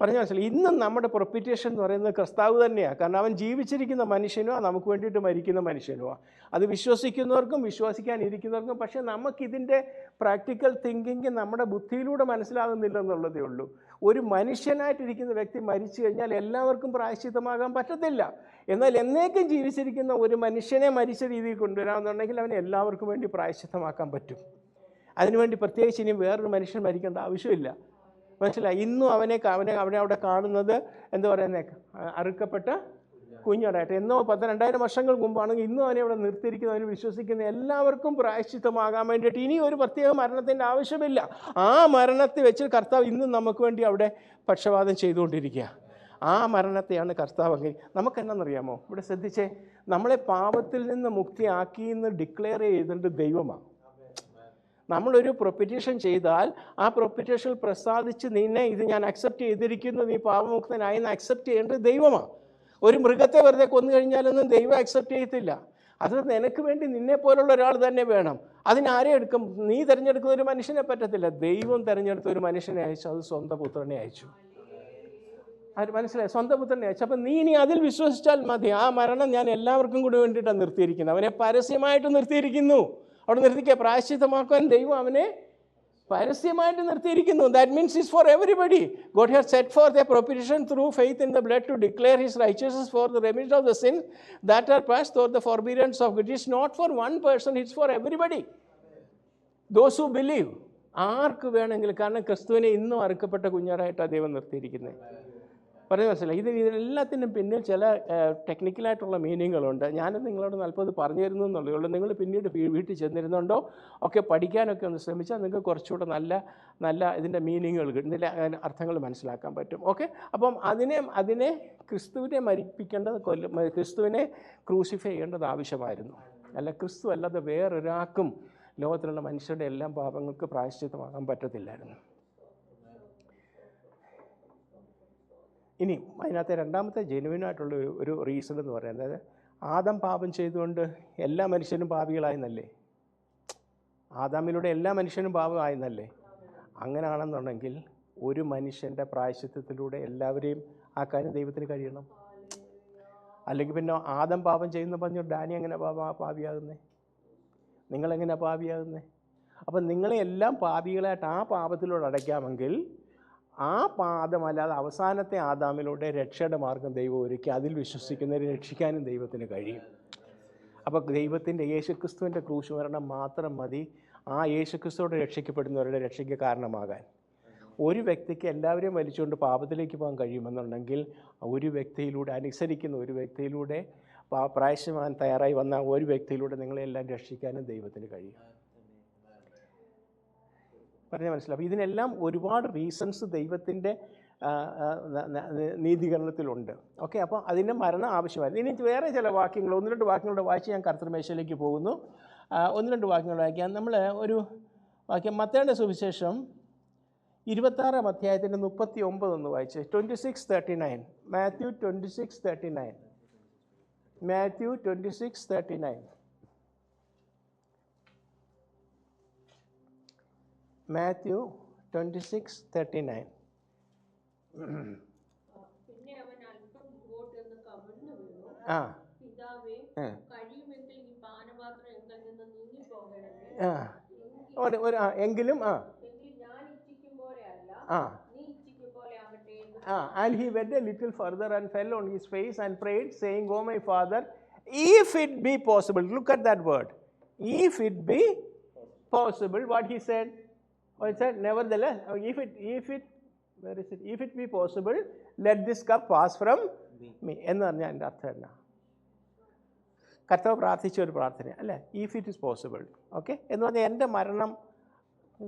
പറഞ്ഞ മനസ്സിലായി. ഇന്നും നമ്മുടെ പ്രൊപ്പിറ്റേഷൻ എന്ന് പറയുന്നത് കർത്താവ് തന്നെയാണ്. കാരണം അവൻ ജീവിച്ചിരിക്കുന്ന മനുഷ്യനുമാണ്, നമുക്ക് വേണ്ടിയിട്ട് മരിക്കുന്ന മനുഷ്യനുമാണ്. അത് വിശ്വസിക്കുന്നവർക്കും വിശ്വസിക്കാനിരിക്കുന്നവർക്കും. പക്ഷേ നമുക്കിതിൻ്റെ പ്രാക്ടിക്കൽ തിങ്കിങ് നമ്മുടെ ബുദ്ധിയിലൂടെ മനസ്സിലാകുന്നില്ലെന്നുള്ളതേ ഉള്ളൂ. ഒരു മനുഷ്യനായിട്ടിരിക്കുന്ന വ്യക്തി മരിച്ചു കഴിഞ്ഞാൽ എല്ലാവർക്കും പ്രായശ്ചിത്തമാകാൻ പറ്റത്തില്ല. എന്നാൽ എന്നേക്കും ജീവിച്ചിരിക്കുന്ന ഒരു മനുഷ്യനെ മരിച്ച രീതിയിൽ കൊണ്ടുവരാമെന്നുണ്ടെങ്കിൽ അവനെ എല്ലാവർക്കും വേണ്ടി പ്രായശ്ചിത്തമാക്കാൻ പറ്റും. അതിനുവേണ്ടി പ്രത്യേകിച്ച് ഇനി വേറൊരു മനുഷ്യൻ മരിക്കേണ്ട ആവശ്യമില്ല. മനസ്സിലായി. ഇന്നും അവനെ അവിടെ കാണുന്നത് എന്താ പറയുന്നത്, അറുക്കപ്പെട്ട കുഞ്ഞാടായിട്ട്. എന്നോ 2000 വർഷങ്ങൾക്ക് മുമ്പാണെങ്കിൽ ഇന്നും അവനെ അവിടെ നിർത്തിയിരിക്കുന്ന, അവന് വിശ്വസിക്കുന്ന എല്ലാവർക്കും പ്രായശ്ചിത്തമാകാൻ വേണ്ടിയിട്ട് ഇനി ഒരു പ്രത്യേക മരണത്തിൻ്റെ ആവശ്യമില്ല. ആ മരണത്തെ വെച്ച് കർത്താവ് ഇന്നും നമുക്ക് വേണ്ടി അവിടെ പക്ഷപാതം ചെയ്തുകൊണ്ടിരിക്കുക. ആ മരണത്തെയാണ് കർത്താവ്. നമുക്കെന്നറിയാമോ, ഇവിടെ ശ്രദ്ധിച്ചേ, നമ്മളെ പാപത്തിൽ നിന്ന് മുക്തിയാക്കി എന്ന് ഡിക്ലെയർ ചെയ്തിട്ട് ദൈവമാണ്. നമ്മളൊരു പ്രൊപ്പിറ്റേഷൻ ചെയ്താൽ ആ പ്രൊപ്പിറ്റേഷൻ പ്രസാദിച്ച് നിന്നെ ഇത് ഞാൻ അക്സെപ്റ്റ് ചെയ്തിരിക്കുന്നു, നീ പാപമുക്തനായി എന്ന് അക്സെപ്റ്റ് ചെയ്യേണ്ടത് ദൈവമാണ്. ഒരു മൃഗത്തെ വെറുതെ കൊന്നു കഴിഞ്ഞാലൊന്നും ദൈവം അക്സെപ്റ്റ് ചെയ്യത്തില്ല. അത് നിനക്ക് വേണ്ടി നിന്നെ പോലുള്ള ഒരാൾ തന്നെ വേണം. അതിനാരെ എടുക്കും? നീ തിരഞ്ഞെടുക്കുന്ന ഒരു മനുഷ്യനെ പറ്റത്തില്ല. ദൈവം തിരഞ്ഞെടുത്ത ഒരു മനുഷ്യനെ അയച്ചു, അത് സ്വന്തം പുത്രനെ അയച്ചു. അത് മനസ്സിലായി, സ്വന്തം പുത്രനെ അയച്ചു. അപ്പം നീ ഇനി അതിൽ വിശ്വസിച്ചാൽ മതി. ആ മരണം ഞാൻ എല്ലാവർക്കും കൂടി വേണ്ടിയിട്ടാണ് നിർത്തിയിരിക്കുന്നത്. അവനെ പരസ്യമായിട്ട് നിർത്തിയിരിക്കുന്നു. അവിടെ നിർത്തിക്കുക, പ്രായശ്ചിത്തമാക്കാൻ ദൈവം അവനെ പരസ്യമായിട്ട് നിർത്തിയിരിക്കുന്നു. That means it's for everybody. God has set for the propitiation through faith in the blood to declare his righteousness for the remission of the sin that are passed for the forbearance of God. It's not for one person, it's for everybody, those who believe. ആർക്ക് വേണമെങ്കിലും. കാരണം ക്രിസ്തുവിനെ ഇന്നും അറുക്കപ്പെട്ട കുഞ്ഞാറായിട്ടാണ് ദൈവം നിർത്തിയിരിക്കുന്നത്. പറയുന്നത് മനസ്സിലായി. ഇതിനെല്ലാത്തിനും പിന്നിൽ ചില ടെക്നിക്കലായിട്ടുള്ള മീനിങ്ങുകളുണ്ട്. ഞാനും നിങ്ങളോട് അല്പത് പറഞ്ഞു തരുന്നു എന്നുള്ളതേ ഉള്ളൂ. നിങ്ങൾ പിന്നീട് വീട്ടിൽ ചെന്നിരുന്നുണ്ടോ ഒക്കെ പഠിക്കാനൊക്കെ ഒന്ന് ശ്രമിച്ചാൽ നിങ്ങൾക്ക് കുറച്ചുകൂടെ നല്ല ഇതിൻ്റെ മീനിങ്ങുകൾ, ഇതിൻ്റെ അർത്ഥങ്ങൾ മനസ്സിലാക്കാൻ പറ്റും. ഓക്കെ, അപ്പം അതിനെ ക്രിസ്തുവിനെ മരിപ്പിക്കേണ്ടത്, ക്രിസ്തുവിനെ ക്രൂസിഫൈ ചെയ്യേണ്ടത് ആവശ്യമായിരുന്നു. അല്ല, ക്രിസ്തു അല്ലാതെ വേറൊരാൾക്കും ലോകത്തിലുള്ള മനുഷ്യരുടെ എല്ലാം പാപങ്ങൾക്ക് പ്രായശ്ചിത്തമാകാൻ പറ്റത്തില്ലായിരുന്നു. ഇനി അതിനകത്തെ രണ്ടാമത്തെ ജെനുവിനായിട്ടുള്ള ഒരു റീസൺ എന്ന് പറയുന്നത്, ആദം പാപം ചെയ്തുകൊണ്ട് എല്ലാ മനുഷ്യനും പാപികളായെന്നല്ലേ? ആദാമിലൂടെ എല്ലാ മനുഷ്യനും പാപമായെന്നല്ലേ? അങ്ങനെയാണെന്നുണ്ടെങ്കിൽ ഒരു മനുഷ്യൻ്റെ പ്രായശ്ചിത്തത്തിലൂടെ എല്ലാവരെയും ആക്കാനും ദൈവത്തിന് കഴിയണം. അല്ലെങ്കിൽ പിന്നെ ആദം പാപം ചെയ്യുന്ന പറഞ്ഞു ഡാനി എങ്ങനെ പാപിയാകുന്നേ? നിങ്ങളെങ്ങനെ പാപിയാകുന്നേ? അപ്പം നിങ്ങളെ എല്ലാം പാപികളായിട്ട് ആ പാപത്തിലൂടെ അടയ്ക്കാമെങ്കിൽ ആ പാദമല്ലാതെ അവസാനത്തെ ആദാമിലൂടെ രക്ഷയുടെ മാർഗം ദൈവം ഒരുക്കി അതിൽ വിശ്വസിക്കുന്നവരെ രക്ഷിക്കാനും ദൈവത്തിന് കഴിയും. അപ്പോൾ ദൈവത്തിൻ്റെ യേശുക്രിസ്തുവിൻ്റെ ക്രൂശ് മരണം മാത്രം മതി ആ യേശുക്രിസ്തുവോട് രക്ഷിക്കപ്പെടുന്നവരുടെ രക്ഷയ്ക്ക് കാരണമാകാൻ. ഒരു വ്യക്തിക്ക് എല്ലാവരെയും വലിച്ചുകൊണ്ട് പാപത്തിലേക്ക് പോകാൻ കഴിയുമെന്നുണ്ടെങ്കിൽ ഒരു വ്യക്തിയിലൂടെ, അനുസരിക്കുന്ന ഒരു വ്യക്തിയിലൂടെ, പ്രായശ്ചിത്തമാകാൻ തയ്യാറായി വന്ന ഒരു വ്യക്തിയിലൂടെ നിങ്ങളെല്ലാം രക്ഷിക്കാനും ദൈവത്തിന് കഴിയും. പറഞ്ഞാൽ മനസ്സിലാവും. അപ്പോൾ ഇതിനെല്ലാം ഒരുപാട് റീസൺസ് ദൈവത്തിൻ്റെ നീതീകരണത്തിലുണ്ട്. ഓക്കെ, അപ്പോൾ അതിൻ്റെ മരണം ആവശ്യമായിരുന്നു. ഇനി വേറെ ചില വാക്യങ്ങൾ, 1-2 വാക്യങ്ങളുടെ വായിച്ച് ഞാൻ കർത്തൃമേശയിലേക്ക് പോകുന്നു. 1-2 വാക്യങ്ങൾ വായിക്കാം. നമ്മൾ ഒരു വാക്യം മത്തായിയുടെ സുവിശേഷം 26-ാം അധ്യായത്തിൻ്റെ 39 ഒന്ന് വായിച്ച്. 26:39. മാത്യു 26:39. മാത്യു 26:39. മാത്യു 26:39. പിന്നെ അവൻ അല്പം മുമ്പോട്ട് എന്ന് കവിണ്ണു വീണു. പിതാവേ, കഴിയുമെങ്കിൽ ഈ പാനപാത്രം എങ്കിൽ നിന്ന് നീങ്ങിപ്പോകണമേ. എങ്കിലും ഞാൻ ഇച്ഛിക്കും പോലെ അല്ല, നീ ഇച്ഛിക്കും പോലെ ആകട്ടെ. And he went a little further and fell on his face and prayed, saying, "O my Father, if it be possible." Look at that word. If it be possible. What he said? He said, nevertheless, where is it? If it be possible, let this cup pass from me. എന്ന് പറഞ്ഞാൽ എൻ്റെ അർത്ഥം എന്നാ? കർത്താവ് പ്രാർത്ഥിച്ച ഒരു പ്രാർത്ഥന അല്ലേ? If it is possible. Okay, എന്ന് പറഞ്ഞാൽ എൻ്റെ മരണം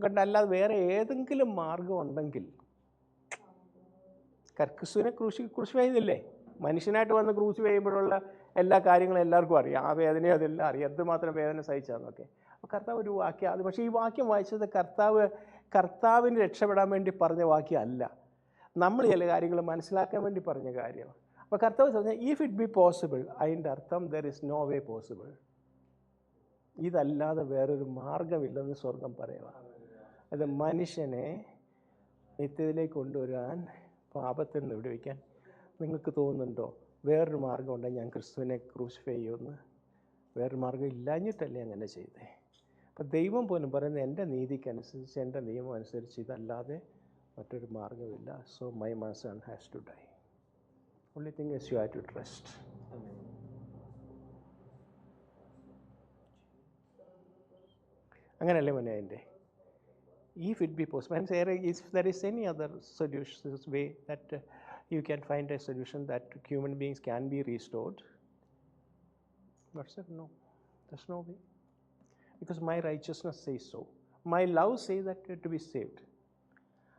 കണ്ടല്ലാതെ വേറെ ഏതെങ്കിലും മാർഗം ഉണ്ടെങ്കിൽ, ക്രിസ്തുവിനെ ക്രൂശിഫൈ ചെയ്തില്ലേ? മനുഷ്യനായിട്ട് വന്ന് ക്രൂശിഫൈ ചെയ്യുമ്പോഴുള്ള എല്ലാ കാര്യങ്ങളും എല്ലാവർക്കും അറിയാം. ആ വേദനയോ അതെല്ലാം അറിയാം, എന്തുമാത്രം വേദന സഹിച്ചാന്നൊക്കെ. അപ്പോൾ കർത്താവ് ഒരു വാക്യം, അത് പക്ഷേ ഈ വാക്യം വായിച്ചത് കർത്താവിന് രക്ഷപ്പെടാൻ വേണ്ടി പറഞ്ഞ വാക്യം അല്ല, നമ്മൾ ചില കാര്യങ്ങൾ മനസ്സിലാക്കാൻ വേണ്ടി പറഞ്ഞ കാര്യമാണ്. അപ്പോൾ കർത്താവ് പറഞ്ഞാൽ ഇഫ് ഇറ്റ് ബി പോസിബിൾ, അതിൻ്റെ അർത്ഥം there is no way possible. ഇതല്ലാതെ വേറൊരു മാർഗമില്ലെന്ന് സ്വർഗം പറയുക. അത് മനുഷ്യനെ നിത്യത്തിലേക്ക് കൊണ്ടുവരാൻ, പാപത്തിൽ നിന്ന് വിടുവിക്കാൻ. നിങ്ങൾക്ക് തോന്നുന്നുണ്ടോ വേറൊരു മാർഗം ഉണ്ടെങ്കിൽ ഞാൻ ക്രിസ്തുവിനെ ക്രൂസിഫൈ ചെയ്യുമെന്ന്? വേറൊരു മാർഗം ഇല്ലാഞ്ഞിട്ടല്ലേ അങ്ങനെ ചെയ്തേ? അപ്പം ദൈവം പോലും പറയുന്നത് എൻ്റെ നീതിക്കനുസരിച്ച്, എൻ്റെ നിയമം അനുസരിച്ച് ഇതല്ലാതെ മറ്റൊരു മാർഗമില്ല. So my son has to die. only thing is you have to trust. അങ്ങനെയല്ലേ മോനെ അതിൻ്റെ? If it be possible, and if there is any other solution, way that you can find a solution that human beings can be restored, but sir, no, there's no way, because my righteousness says so. My love says that to be saved,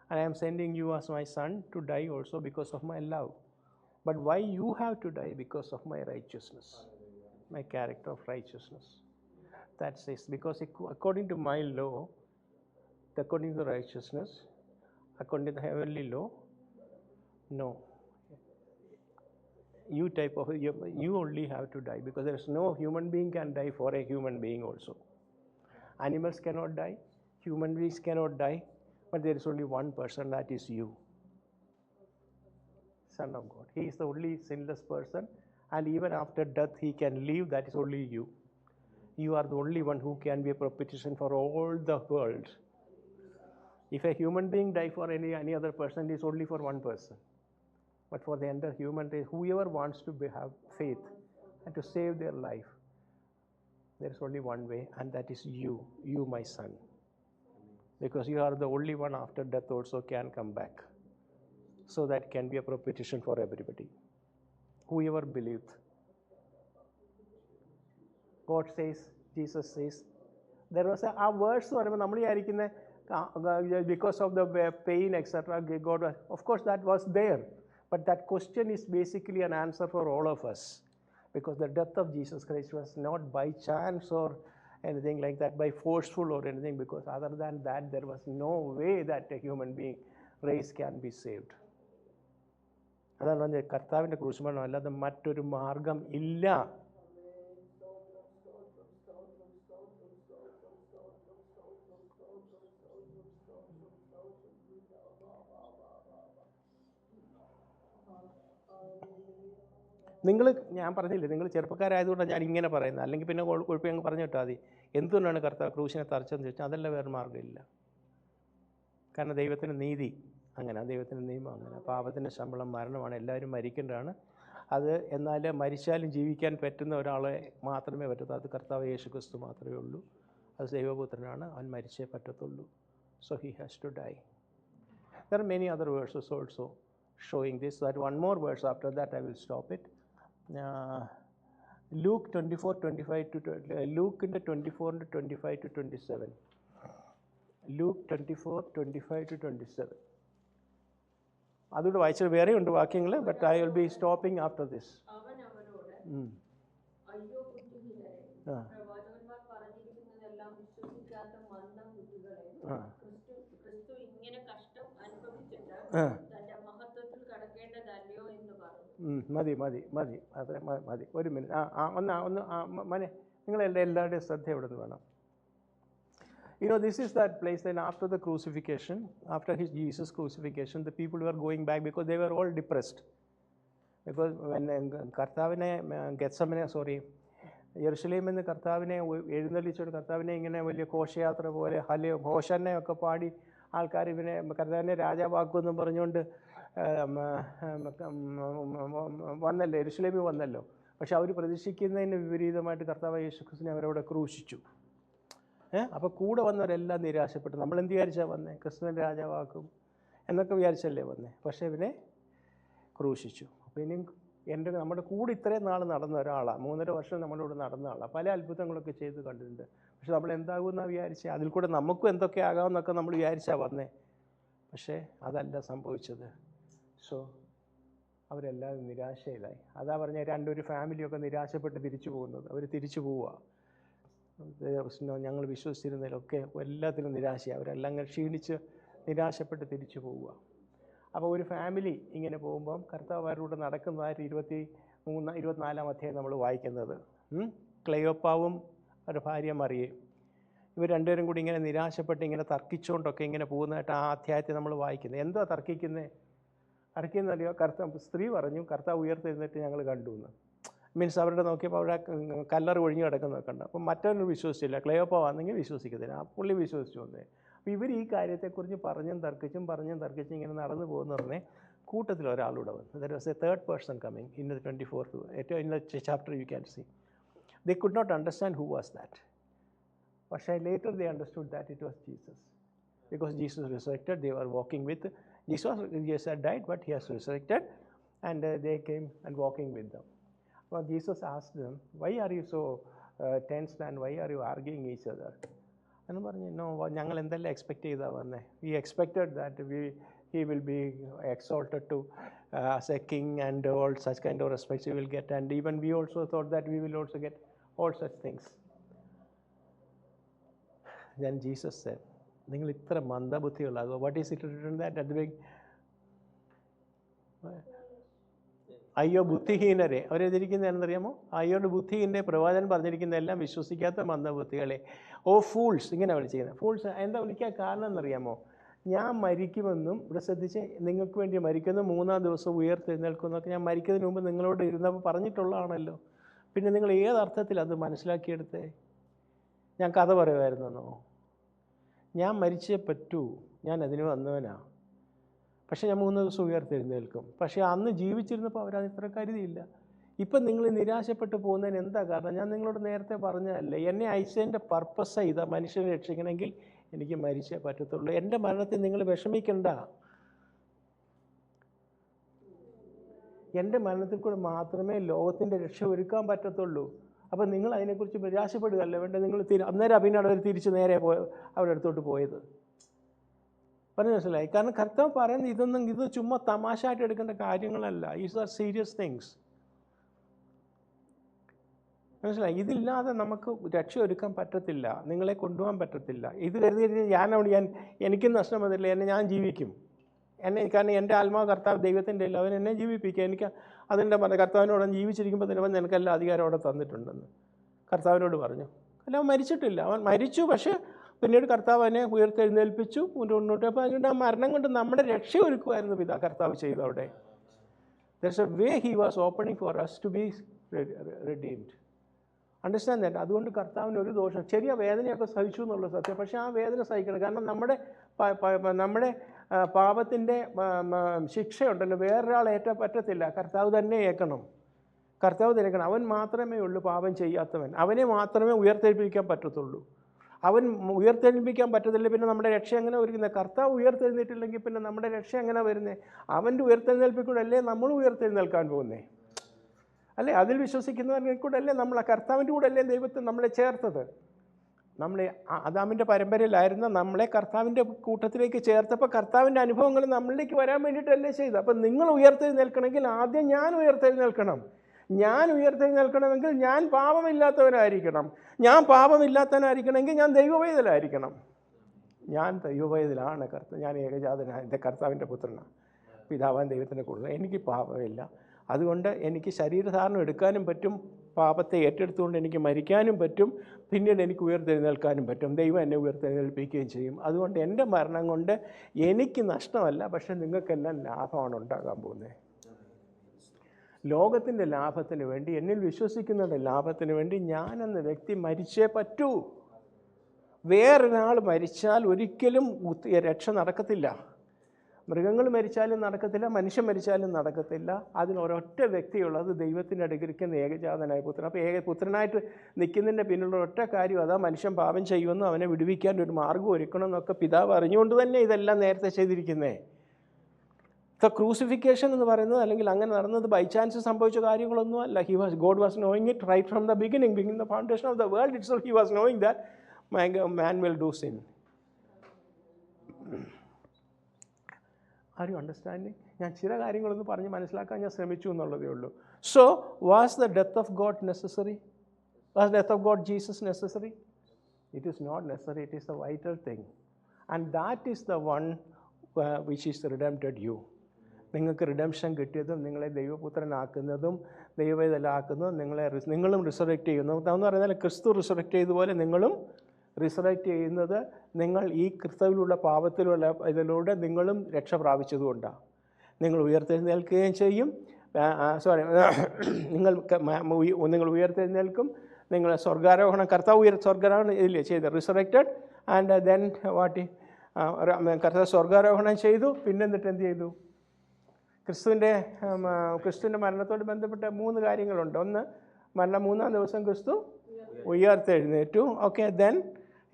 and I am sending you as my son to die also because of my love. But why you have to die? Because of my righteousness, my character of righteousness. That says, because according to my law, according to righteousness, according to the heavenly law, no. You only have to die, because there is no human being can die for a human being also. Animals cannot die, human beings cannot die, but there is only one person, that is you, Son of God. He is the only sinless person, and even after death he can live. That is only you. You are the only one who can be a propitiation for all the world. If a human being die for any other person, it is only for one person. But for the entire human race, whoever wants to have faith and to save their life, there is only one way, and that is you, my son. Because you are the only one after death also can come back. So that can be a propitiation for everybody. Whoever believeth. God says, Jesus says, there was a verse എന്ന് പറയുമ്പോൾ നമ്മൾ വിചാരിക്കുന്ന because of the pain, etc., God was, of course that was there, but that question is basically an answer for all of us, because the death of Jesus Christ was not by chance or anything like that, by forceful or anything, because other than that there was no way that a human being race can be saved. അതാണ് പറഞ്ഞത്, കർത്താവിൻ്റെ ക്രൂശുമരണം അല്ലാതെ മറ്റൊരു മാർഗം ഇല്ല. ഞാൻ പറഞ്ഞില്ലേ, നിങ്ങൾ ചെറുപ്പക്കാരായതുകൊണ്ടാണ് ഞാൻ ഇങ്ങനെ പറയുന്നത്. അല്ലെങ്കിൽ പിന്നെ കുഴപ്പം ഞങ്ങൾ പറഞ്ഞു വിട്ടാൽ മതി. എന്തുകൊണ്ടാണ് കർത്താവ് ക്രൂശിനെ തറച്ചതെന്ന് ചോദിച്ചാൽ അതല്ല വേറെ മാർഗ്ഗമില്ല. കാരണം ദൈവത്തിൻ്റെ നീതി അങ്ങനെ, ദൈവത്തിൻ്റെ നിയമം അങ്ങനെ. പാപത്തിൻ്റെ ശമ്പളം മരണമാണ്, എല്ലാവരും മരിക്കേണ്ടതാണ്. അത് എന്നാൽ മരിച്ചാലും ജീവിക്കാൻ പറ്റുന്ന ഒരാളെ മാത്രമേ പറ്റൂ, അത് കർത്താവ് യേശു ക്രിസ്തു മാത്രമേ ഉള്ളൂ. അത് ദൈവപുത്രനാണ്, അവൻ മരിച്ചേ പറ്റത്തുള്ളൂ. So he has to die. There are many other verses also showing this. That one more verse, after that I will stop it. Luke 24:25 to Luke 24:25 to 27. Luke 24:25 to 27. അതുകൊണ്ട് വായിച്ചത് വേറെ ഉണ്ട് വാക്യങ്ങൾ, but I will be stopping after this. അവൻ അവരോട്, അയ്യോ ബുദ്ധിഹീനരേ, പ്രവാചകന്മാർ പറഞ്ഞിരിക്കുന്നതെല്ലാം വിശ്വസിക്കാത്ത മന്ദം ബുദ്ധികളെ, ക്രിസ്തു ഇങ്ങനെ കഷ്ടം അനുഭവിച്ചിട്ട് തന്റെ മഹത്വത്തിൽ കടക്കേണ്ടതല്ലയോ എന്ന് പറഞ്ഞു. മതി ഒരു മിനിറ്റ്. മനെ നിങ്ങളെല്ലാം എല്ലാവരുടെയും ശ്രദ്ധ എവിടെ നിന്ന് വേണം. This is that place. Then after the crucifixion, after Jesus' crucifixion, the people were going back because they were all depressed. Because when കർത്താവിനെ യെരുശലേമിൽ നിന്ന് കർത്താവിനെ എഴുന്നള്ളിച്ചോട് കർത്താവിനെ ഇങ്ങനെ വലിയ ഘോഷയാത്ര പോലെ ഹോശന്നയൊക്കെ പാടി ആൾക്കാർ ഇവനെ കർത്താവിനെ രാജാവാക്കുമെന്നും പറഞ്ഞുകൊണ്ട് വന്നല്ലോ, യെരുശലേമിൽ വന്നല്ലോ. പക്ഷെ അവർ പ്രതീക്ഷിക്കുന്നതിന് വിപരീതമായിട്ട് കർത്താവ് യേശുക്രിസ്തുവിനെ അവരവിടെ ക്രൂശിച്ചു. അപ്പോൾ കൂടെ വന്നവരെല്ലാം നിരാശപ്പെട്ടു. നമ്മളെന്ത് വിചാരിച്ചാൽ വന്നേ? ക്രിസ്തുവിൻ്റെ രാജാവാക്കും എന്നൊക്കെ വിചാരിച്ചല്ലേ വന്നേ. പക്ഷേ ഇവനെ ക്രൂശിച്ചു. അപ്പോൾ ഇനിയും നമ്മുടെ കൂടെ ഇത്രയും നാൾ നടന്ന ഒരാളാണ്, 3.5 വർഷം നമ്മളോട് നടന്ന ആളാണ്, പല അത്ഭുതങ്ങളൊക്കെ ചെയ്ത് കണ്ടിട്ടുണ്ട്. പക്ഷെ നമ്മൾ എന്താകുമെന്നാണ് വിചാരിച്ചത്? അതിൽ കൂടെ നമുക്കും എന്തൊക്കെ ആകാമെന്നൊക്കെ നമ്മൾ വിചാരിച്ചാൽ വന്നേ. പക്ഷേ അതല്ല സംഭവിച്ചത്. സോ അവരെല്ലാവരും നിരാശയിലായി. അതാ പറഞ്ഞ ഒരു ഫാമിലിയൊക്കെ നിരാശപ്പെട്ട് തിരിച്ചു പോകുന്നത്. അവർ തിരിച്ചു പോവുക. ഞങ്ങൾ വിശ്വസിച്ചിരുന്നതിലൊക്കെ എല്ലാത്തിലും നിരാശയാണ്. അവരെല്ലാം ക്ഷീണിച്ച് നിരാശപ്പെട്ട് തിരിച്ചു പോവുക. അപ്പോൾ ഒരു ഫാമിലി ഇങ്ങനെ പോകുമ്പം കർത്താവ് അവരോട് നടക്കുന്നതായിട്ട് 24-ാം അധ്യായം നമ്മൾ വായിക്കുന്നത്. ക്ലെയോപ്പാവും അവരുടെ ഭാര്യ മറിയയും ഇവർ രണ്ടുപേരും കൂടി ഇങ്ങനെ നിരാശപ്പെട്ട് ഇങ്ങനെ തർക്കിച്ചുകൊണ്ടൊക്കെ ഇങ്ങനെ പോകുന്നതായിട്ട് ആ അധ്യായത്തിൽ നമ്മൾ വായിക്കുന്നത്. എന്താ തർക്കിക്കുന്നറിയോ? സ്ത്രീ പറഞ്ഞു കർത്താവ് ഉയർത്തെഴുന്നേറ്റ് ഞങ്ങൾ കണ്ടു എന്ന്. മീൻസ് അവരുടെ നോക്കിയപ്പോൾ അവിടെ കല്ലറ് ഒഴിഞ്ഞ് കിടക്കുന്നതൊക്കെ ഉണ്ട്. അപ്പം മറ്റൊരു വിശ്വസിച്ചില്ല. ക്ലെയോപ്പ വന്നെങ്കിൽ വിശ്വസിക്കത്തില്ല. ആ പുള്ളി വിശ്വസിച്ചു വന്നേ. അപ്പോൾ ഇവർ ഈ കാര്യത്തെക്കുറിച്ച് പറഞ്ഞും തർക്കിച്ചും ഇങ്ങനെ നടന്നു പോകുന്ന പറഞ്ഞേ കൂട്ടത്തിൽ ഒരാളൂടെ വന്നു. There was a third person coming in 24 ഏറ്റവും in the chapter you can see. They could not understand who was that. പക്ഷേ later they understood that it was Jesus. Because Jesus resurrected, they were walking with Jesus had died, but he has resurrected, and they came and walking with them. Well, Jesus asked them, why are you so tensed and why are you arguing each other? And പറഞ്ഞു, no, ഞങ്ങൾ എന്തെല്ലാം expect ചെയ്താൽ വന്നേ. We expected that he will be exalted to as a king and all such kind of respects he will get, and even we also thought that we will also get all such things. Then Jesus said, നിങ്ങൾ ഇത്ര മന്ദബുദ്ധികളാകുക. What is it written that at the beginning? അയ്യോ ബുദ്ധിഹീനരെ. അവരെതിരിക്കുന്നത് എന്നറിയാമോ? അയ്യോണ്ട് ബുദ്ധിഹീനരെ, പ്രവാചകൻ പറഞ്ഞിരിക്കുന്നതെല്ലാം വിശ്വസിക്കാത്ത മന്ദബുദ്ധികളെ. ഓ fools, ഇങ്ങനെ വിളിച്ചിരിക്കുന്നത്. ഫൂൾസ് എന്താ വിളിക്കാൻ കാരണം എന്നറിയാമോ? ഞാൻ മരിക്കുമെന്നും, ഇവിടെ ശ്രദ്ധിച്ച്, നിങ്ങൾക്ക് വേണ്ടി മരിക്കുന്നു, 3-ാം ദിവസം ഉയർത്തെഴുന്നേൽക്കുന്നൊക്കെ ഞാൻ മരിക്കുന്നതിന് മുമ്പ് നിങ്ങളോട് ഇരുന്നപ്പോൾ പറഞ്ഞിട്ടുള്ളതാണല്ലോ. പിന്നെ നിങ്ങൾ ഏതർത്ഥത്തിൽ അത് മനസ്സിലാക്കിയെടുത്തേ? ഞാൻ കഥ പറയുമായിരുന്നോ? ഞാൻ മരിച്ചേ പറ്റൂ, ഞാൻ അതിന് വന്നവനാണ്. പക്ഷേ ഞാൻ 3 ദിവസം ഉയർത്തെഴുന്നേൽക്കും. പക്ഷേ അന്ന് ജീവിച്ചിരുന്നപ്പോൾ അവരത് ഇത്ര കരുതിയില്ല. ഇപ്പം നിങ്ങൾ നിരാശപ്പെട്ട് പോകുന്നതിന് എന്താ കാരണം? ഞാൻ നിങ്ങളോട് നേരത്തെ പറഞ്ഞതല്ലേ, എന്നെ അയച്ചതിൻ്റെ പർപ്പസ് ഇതാ, മനുഷ്യനെ രക്ഷിക്കണമെങ്കിൽ എനിക്ക് മരിച്ചേ പറ്റത്തുള്ളൂ. എൻ്റെ മരണത്തിൽ നിങ്ങൾ വിഷമിക്കണ്ട. എൻ്റെ മരണത്തിൽ കൂടെ മാത്രമേ ലോകത്തിൻ്റെ രക്ഷ ഒരുക്കാൻ പറ്റത്തുള്ളൂ. അപ്പം നിങ്ങൾ അതിനെക്കുറിച്ച് നിരാശപ്പെടുകയല്ല വേണ്ടത്. നിങ്ങൾ അന്നേരം പിന്നീട് അവർ തിരിച്ച് നേരെ അവരുടെ അടുത്തോട്ട് പോയത്. പറഞ്ഞു മനസ്സിലായി? കാരണം കർത്താവ് പറയുന്നത് ഇത് ചുമ്മാ തമാശയായിട്ട് എടുക്കേണ്ട കാര്യങ്ങളല്ല. Is R serious things. മനസ്സിലായി? ഇതില്ലാതെ നമുക്ക് രക്ഷ ഒരുക്കാൻ പറ്റത്തില്ല, നിങ്ങളെ കൊണ്ടുപോകാൻ പറ്റത്തില്ല. ഇത് കരുതി എനിക്കും നഷ്ടം വന്നില്ല, ഞാൻ ജീവിക്കും. കാരണം എൻ്റെ ആത്മാവ് കർത്താവ് ദൈവത്തിൻ്റെ ഇല്ല, അവൻ എന്നെ ജീവിപ്പിക്കുക. എനിക്ക് അതിൻ്റെ കർത്താവിനോട് ജീവിച്ചിരിക്കുമ്പോൾ തന്നെ അവൻ നിനക്കെല്ലാം അധികാരം അവിടെ തന്നിട്ടുണ്ടെന്ന് കർത്താവിനോട് പറഞ്ഞു. അല്ല, അവൻ മരിച്ചിട്ടില്ല. അവൻ മരിച്ചു, പക്ഷേ പിന്നീട് കർത്താവ് അവനെ ഉയർത്തെഴുന്നേൽപ്പിച്ചു മുന്നോട്ട്. അപ്പോൾ അതുകൊണ്ട് ആ മരണം കൊണ്ട് നമ്മുടെ രക്ഷ ഒരുക്കുമായിരുന്നു പിതാ കർത്താവ് ചെയ്തു അവിടെ. There's a way he was opening for us to be redeemed. Understand that. അതുകൊണ്ട് കർത്താവിന് ഒരു ദോഷം, ചെറിയ വേദനയൊക്കെ സഹിച്ചു എന്നുള്ളത് സത്യം. പക്ഷേ ആ വേദന സഹിക്കണം. കാരണം നമ്മുടെ പാപത്തിൻ്റെ ശിക്ഷയുണ്ടല്ലോ, വേറൊരാൾ ഏറ്റാൻ പറ്റത്തില്ല. കർത്താവ് തന്നെ ഏൽക്കണം. അവൻ മാത്രമേ ഉള്ളൂ പാപം ചെയ്യാത്തവൻ. അവനെ മാത്രമേ ഉയർത്തെഴുന്നേൽപ്പിക്കാൻ പറ്റത്തുള്ളൂ. അവൻ ഉയർത്തെഴുന്നേൽപ്പിക്കാൻ പറ്റത്തില്ല, പിന്നെ നമ്മുടെ രക്ഷ എങ്ങനെ ഒരുക്കുന്നത്? കർത്താവ് ഉയർത്തെഴുന്നേറ്റില്ലെങ്കിൽ പിന്നെ നമ്മുടെ രക്ഷ എങ്ങനെ വരുന്നത്? അവൻ്റെ ഉയർത്തെഴുന്നേൽപ്പിക്കൂടല്ലേ നമ്മൾ ഉയർത്തെഴുന്നേൽക്കാൻ പോകുന്നേ, അല്ലേ? അതിൽ വിശ്വസിക്കുന്നവരെ കൂടല്ലേ നമ്മൾ, ആ കർത്താവിൻ്റെ കൂടെ അല്ലേ ദൈവത്തെ നമ്മളെ ചേർത്തത്? നമ്മളെ ആദാമിൻ്റെ പരമ്പരയിലായിരുന്ന നമ്മളെ കർത്താവിൻ്റെ കൂട്ടത്തിലേക്ക് ചേർത്തപ്പോൾ കർത്താവിൻ്റെ അനുഭവങ്ങൾ നമ്മളിലേക്ക് വരാൻ വേണ്ടിയിട്ടല്ലേ ചെയ്തത്. അപ്പം നിങ്ങൾ ഉയർത്തെഴുന്നേൽക്കണമെങ്കിൽ ആദ്യം ഞാൻ ഉയർത്തെഴുന്നേൽക്കണം. ഞാൻ ഉയർത്തെഴുന്നേൽക്കണമെങ്കിൽ ഞാൻ പാപമില്ലാത്തവനായിരിക്കണം. ഞാൻ പാപമില്ലാത്തവനായിരിക്കണമെങ്കിൽ ഞാൻ ദൈവവേദലായിരിക്കണം. ഞാൻ ദൈവവേദലാണ്. ഞാൻ ഏകജാതനായ എൻ്റെ കർത്താവിൻ്റെ പുത്രനാണ്. പിതാവാൻ ദൈവത്തിൻ്റെ കൂടുതൽ. എനിക്ക് പാപമില്ല. അതുകൊണ്ട് എനിക്ക് ശരീരധാരണം എടുക്കാനും പറ്റും, പാപത്തെ ഏറ്റെടുത്തുകൊണ്ട് എനിക്ക് മരിക്കാനും പറ്റും, പിന്നീട് എനിക്ക് ഉയർത്തെഴുന്നേൽക്കാനും പറ്റും. ദൈവം എന്നെ ഉയർത്തെഴുന്നേൽപ്പിക്കുകയും ചെയ്യും. അതുകൊണ്ട് എൻ്റെ മരണം കൊണ്ട് എനിക്ക് നഷ്ടമല്ല, പക്ഷേ നിങ്ങൾക്കെല്ലാം ലാഭമാണ് ഉണ്ടാകാൻ പോകുന്നത്. ലോകത്തിൻ്റെ ലാഭത്തിന് വേണ്ടി, എന്നിൽ വിശ്വസിക്കുന്നവരുടെ ലാഭത്തിന് വേണ്ടി ഞാനെന്ന വ്യക്തി മരിച്ചേ പറ്റൂ. വേറൊരാൾ മരിച്ചാൽ ഒരിക്കലും രക്ഷ നടക്കത്തില്ല. മൃഗങ്ങൾ മരിച്ചാലും നടക്കത്തില്ല, മനുഷ്യൻ മരിച്ചാലും നടക്കത്തില്ല. അതിനൊരൊറ്റ വ്യക്തിയുള്ളത് ദൈവത്തിൻ്റെ അടുക്കിരിക്കുന്ന ഏകജാതനായ പുത്രൻ. അപ്പോൾ പുത്രനായിട്ട് നിൽക്കുന്നതിൻ്റെ പിന്നിലുള്ള ഒറ്റ കാര്യം അതാ, മനുഷ്യൻ പാപം ചെയ്യുമെന്നും അവനെ വിടുവിക്കാൻ ഒരു മാർഗ്ഗം ഒരുക്കണം എന്നൊക്കെ പിതാവ് അറിഞ്ഞുകൊണ്ട് തന്നെ ഇതെല്ലാം നേരത്തെ ചെയ്തിരിക്കുന്നേ. ക്രൂസിഫിക്കേഷൻ എന്ന് പറയുന്നത് അല്ലെങ്കിൽ അങ്ങനെ നടന്നത് ബൈ ചാൻസ് സംഭവിച്ച കാര്യങ്ങളൊന്നും അല്ല. God was knowing it right from the beginning the foundation of the world itself he was knowing that man will do sin. Are you understanding? ഞാൻ ചില കാര്യങ്ങളൊന്ന് പറഞ്ഞ് മനസ്സിലാക്കാൻ ഞാൻ ശ്രമിച്ചു എന്നുള്ളതേ ഉള്ളൂ. So, was the death of God necessary? Was the death of God Jesus necessary? It is not necessary. It is the vital thing. And that is the one which is redempted you. നിങ്ങൾക്ക് redemption കിട്ടിയതും നിങ്ങളെ ദൈവപുത്രനാക്കുന്നതും ദൈവവേദലാക്കുന്നതും നിങ്ങളും റിസറക്റ്റ് ചെയ്യുന്നു എന്ന് പറയുന്നത്, ക്രിസ്തു റിസറക്റ്റ് ചെയ്തതുപോലെ നിങ്ങളും റിസറക്റ്റ് ചെയ്യുന്നത് നിങ്ങൾ ഈ ക്രിസ്തുവിലുള്ള പാപത്തിലുള്ള ഇതിലൂടെ നിങ്ങളും രക്ഷ പ്രാപിച്ചതുകൊണ്ടാണ്. നിങ്ങൾ ഉയർത്തെഴുന്നേൽക്കുകയും ചെയ്യും. നിങ്ങൾ ഉയർത്തെഴുന്നേൽക്കും. നിങ്ങൾ സ്വർഗാരോഹണം, കർത്താവ് സ്വർഗാരോഹണം ഇല്ലേ ചെയ്ത്, റിസറക്റ്റഡ് ആൻഡ് ദെൻ വാട്ട്, കർത്താവ് സ്വർഗാരോഹണം ചെയ്തു. പിന്നെ എന്നിട്ട് എന്ത് ചെയ്തു? ക്രിസ്തുവിൻ്റെ മരണത്തോട് ബന്ധപ്പെട്ട 3 കാര്യങ്ങളുണ്ട്. ഒന്ന്, മരണം 3-ാം ദിവസം ക്രിസ്തു ഉയർത്തെഴുന്നേറ്റു. ഓക്കെ, ദെൻ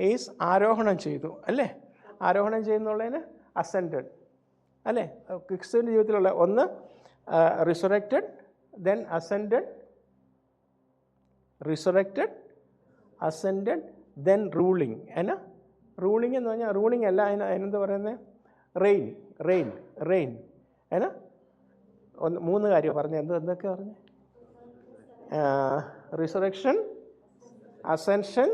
ഈസ് ആരോഹണം ചെയ്തു, അല്ലേ? ആരോഹണം ചെയ്യുന്നുള്ളതിന് അസെൻഡഡ്, അല്ലേ? ക്രിസ്തുവിൻ്റെ ജീവിതത്തിലുള്ള ഒന്ന് resurrected, then ascended, resurrected, ascended, then ruling. എന്നാ റൂളിങ് എന്ന് പറഞ്ഞാൽ, റൂളിങ് അല്ല, അതിനെന്താ പറയുന്നത്? റെയിൻ. എന്നാ 3 കാര്യം പറഞ്ഞു. എന്തൊക്കെ പറഞ്ഞു? Resurrection, ascension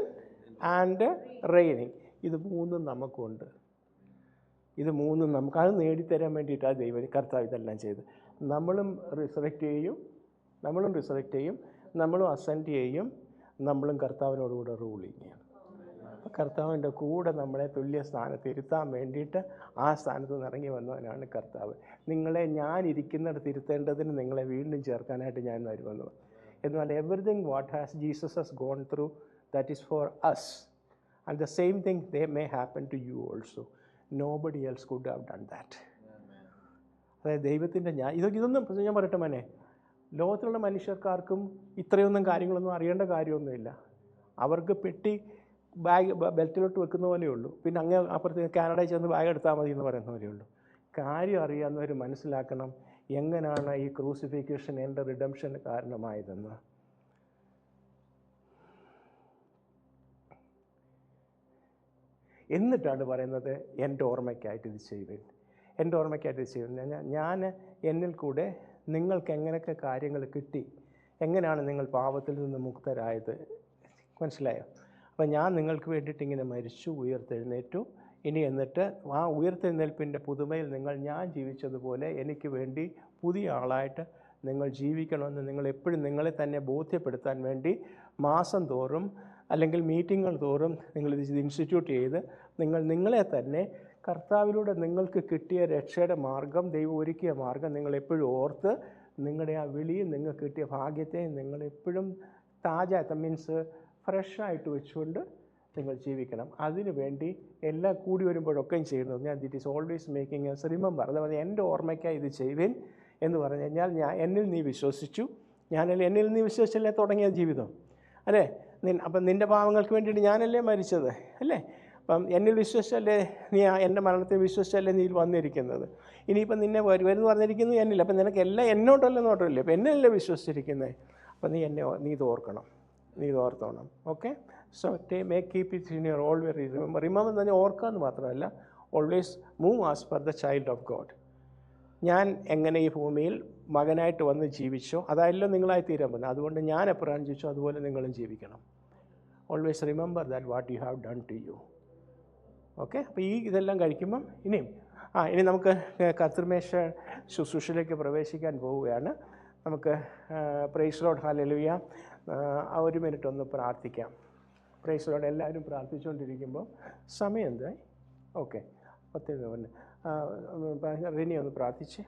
and raining. ഇത് 3 നമുക്കുണ്ട്. ഇത് 3 നമുക്ക് അത് നേടിത്തരാൻ വേണ്ടിയിട്ടാണ് കർത്താവ് ഇതെല്ലാം ചെയ്ത്. നമ്മളും റിസറക്റ്റ് ചെയ്യും, നമ്മളും അസെൻഡ് ചെയ്യും, നമ്മളും കർത്താവിനോടുകൂടെ റൂളിങ് ചെയ്യും. അപ്പോൾ കർത്താവിൻ്റെ കൂടെ നമ്മളെ തുല്യ സ്ഥാനത്ത് ഇരുത്താൻ വേണ്ടിയിട്ട് ആ സ്ഥാനത്ത് നിന്ന് ഇറങ്ങി വന്നവനാണ് കർത്താവ്. നിങ്ങളെ ഞാൻ ഇരിക്കുന്നിടത്ത് ഇരുത്തേണ്ടതിന് നിങ്ങളെ വീണ്ടും ചേർക്കാനായിട്ട് ഞാൻ വരുമെന്ന്. എന്നാൽ everything what has Jesus has gone through, that is for us, and the same thing they may happen to you also. Nobody else could have done that. അതായത് ദൈവത്തിൻ്റെ ഇതൊന്നും ഞാൻ പറയട്ടെ മോനെ, ലോകത്തിലുള്ള മനുഷ്യർക്കാർക്കും ഇത്രയൊന്നും കാര്യങ്ങളൊന്നും അറിയേണ്ട കാര്യമൊന്നുമില്ല. അവർക്ക് പെട്ടി ബാഗ് ബെൽറ്റിലോട്ട് വെക്കുന്ന പോലെയേ ഉള്ളൂ. പിന്നെ അങ്ങ് അപ്പുറത്ത് കാനഡയിൽ ചെന്ന് ബാഗ് എടുത്താൽ മതി എന്ന് പറയുന്ന പോലെയേ ഉള്ളൂ. കാര്യം അറിയാവുന്നവർ മനസ്സിലാക്കണം എങ്ങനെയാണ് ഈ ക്രൂസിഫിക്കേഷൻ എൻ്റെ റിഡംഷന് കാരണമായതെന്ന്. എന്നിട്ടാണ് പറയുന്നത് എൻ്റെ ഓർമ്മയ്ക്കായിട്ട് ഇത് ചെയ്യുവേൻ. എൻ്റെ ഓർമ്മയ്ക്കായിട്ട് ഇത് ചെയ്യുന്നത് ഞാൻ എന്നിൽ കൂടെ നിങ്ങൾക്ക് എങ്ങനെയൊക്കെ കാര്യങ്ങൾ കിട്ടി, എങ്ങനെയാണ് നിങ്ങൾ പാപത്തിൽ നിന്ന് മുക്തരായത്, മനസ്സിലായോ? അപ്പം ഞാൻ നിങ്ങൾക്ക് വേണ്ടിയിട്ട് ഇങ്ങനെ മരിച്ചു, ഉയർത്തെഴുന്നേറ്റു. ഇനി എന്നിട്ട് ആ ഉയർത്തെഴുന്നേൽപ്പിൻ്റെ പുതുമയിൽ ഞാൻ ജീവിച്ചതുപോലെ എനിക്ക് വേണ്ടി പുതിയ ആളായിട്ട് നിങ്ങൾ ജീവിക്കണമെന്ന് നിങ്ങൾ എപ്പോഴും നിങ്ങളെ തന്നെ ബോധ്യപ്പെടുത്താൻ വേണ്ടി മാസം തോറും അല്ലെങ്കിൽ മീറ്റിങ്ങുകൾ തോറും നിങ്ങളിത് ഇൻസ്റ്റിറ്റ്യൂട്ട് ചെയ്ത് നിങ്ങളെ തന്നെ കർത്താവിലൂടെ നിങ്ങൾക്ക് കിട്ടിയ രക്ഷയുടെ മാർഗം, ദൈവം ഒരുക്കിയ മാർഗം നിങ്ങളെപ്പോഴും ഓർത്ത് നിങ്ങളുടെ ആ വിളിയും നിങ്ങൾക്ക് കിട്ടിയ ഭാഗ്യത്തെയും നിങ്ങളെപ്പോഴും മീൻസ് ഫ്രഷായിട്ട് വെച്ചുകൊണ്ട് നിങ്ങൾ ജീവിക്കണം. അതിനു വേണ്ടി എല്ലാം കൂടി വരുമ്പോഴൊക്കെയും ചെയ്യുന്നത് this is always making us remember. അതായത് എൻ്റെ ഓർമ്മയ്ക്കായി ഇത് ചെയ്യുവേൻ എന്ന് പറഞ്ഞു കഴിഞ്ഞാൽ എന്നിൽ നീ വിശ്വസിച്ചു, എന്നിൽ നീ വിശ്വസിച്ചല്ലേ തുടങ്ങിയ ജീവിതം, അല്ലേ? അപ്പം നിൻ്റെ പാവങ്ങൾക്ക് വേണ്ടിയിട്ട് ഞാനല്ലേ മരിച്ചത് അല്ലേ? അപ്പം എന്നിൽ വിശ്വസിച്ചല്ലേ നീ എൻ്റെ മരണത്തെ വിശ്വസിച്ചല്ലേ നീ വന്നിരിക്കുന്നത്. ഇനിയിപ്പം നിന്നെ വരുമെന്ന് പറഞ്ഞിരിക്കുന്നത് എന്നില്ല. അപ്പം നിനക്ക് എല്ലാം എന്നോട്ടല്ല നോട്ടമില്ലേ, അപ്പം എന്നല്ലേ വിശ്വസിച്ചിരിക്കുന്നത്. അപ്പം നീ ഇത് ഓർക്കണം, നീ ഇത് ഓർത്തോണം. Okay, so keep it in your always remember എന്ന് പറഞ്ഞാൽ ഓർക്കാമെന്ന് മാത്രമല്ല, always move as per the child of God. ഞാൻ എങ്ങനെ ഈ ഭൂമിയിൽ മകനായിട്ട് വന്ന് ജീവിച്ചോ അതായല്ലോ നിങ്ങളായി തീരാൻ പോകുന്നത്. അതുകൊണ്ട് ഞാൻ എപ്പോഴാണ് ജീവിച്ചോ അതുപോലെ നിങ്ങളും ജീവിക്കണം. Always remember that what you have done to you. Okay, അപ്പോൾ ഇതെല്ലാം കഴിക്കുമ്പം ഇനി നമുക്ക് കർത്തൃമേശ ശുശ്രൂഷയിലേക്ക് പ്രവേശിക്കാൻ പോവുകയാണ്. നമുക്ക് പ്രൈസ് ലോർഡ് ഹല്ലേലൂയ. ഒരു മിനിറ്റ് ഒന്ന് പ്രാർത്ഥിക്കാം. Praise Lord. എല്ലാവരും പ്രാർത്ഥിച്ചുകൊണ്ടിരിക്കുമ്പോൾ സമയം എന്തായി? ഓക്കെ, 10 റിനി ഒന്ന് പ്രാർത്ഥിച്ച്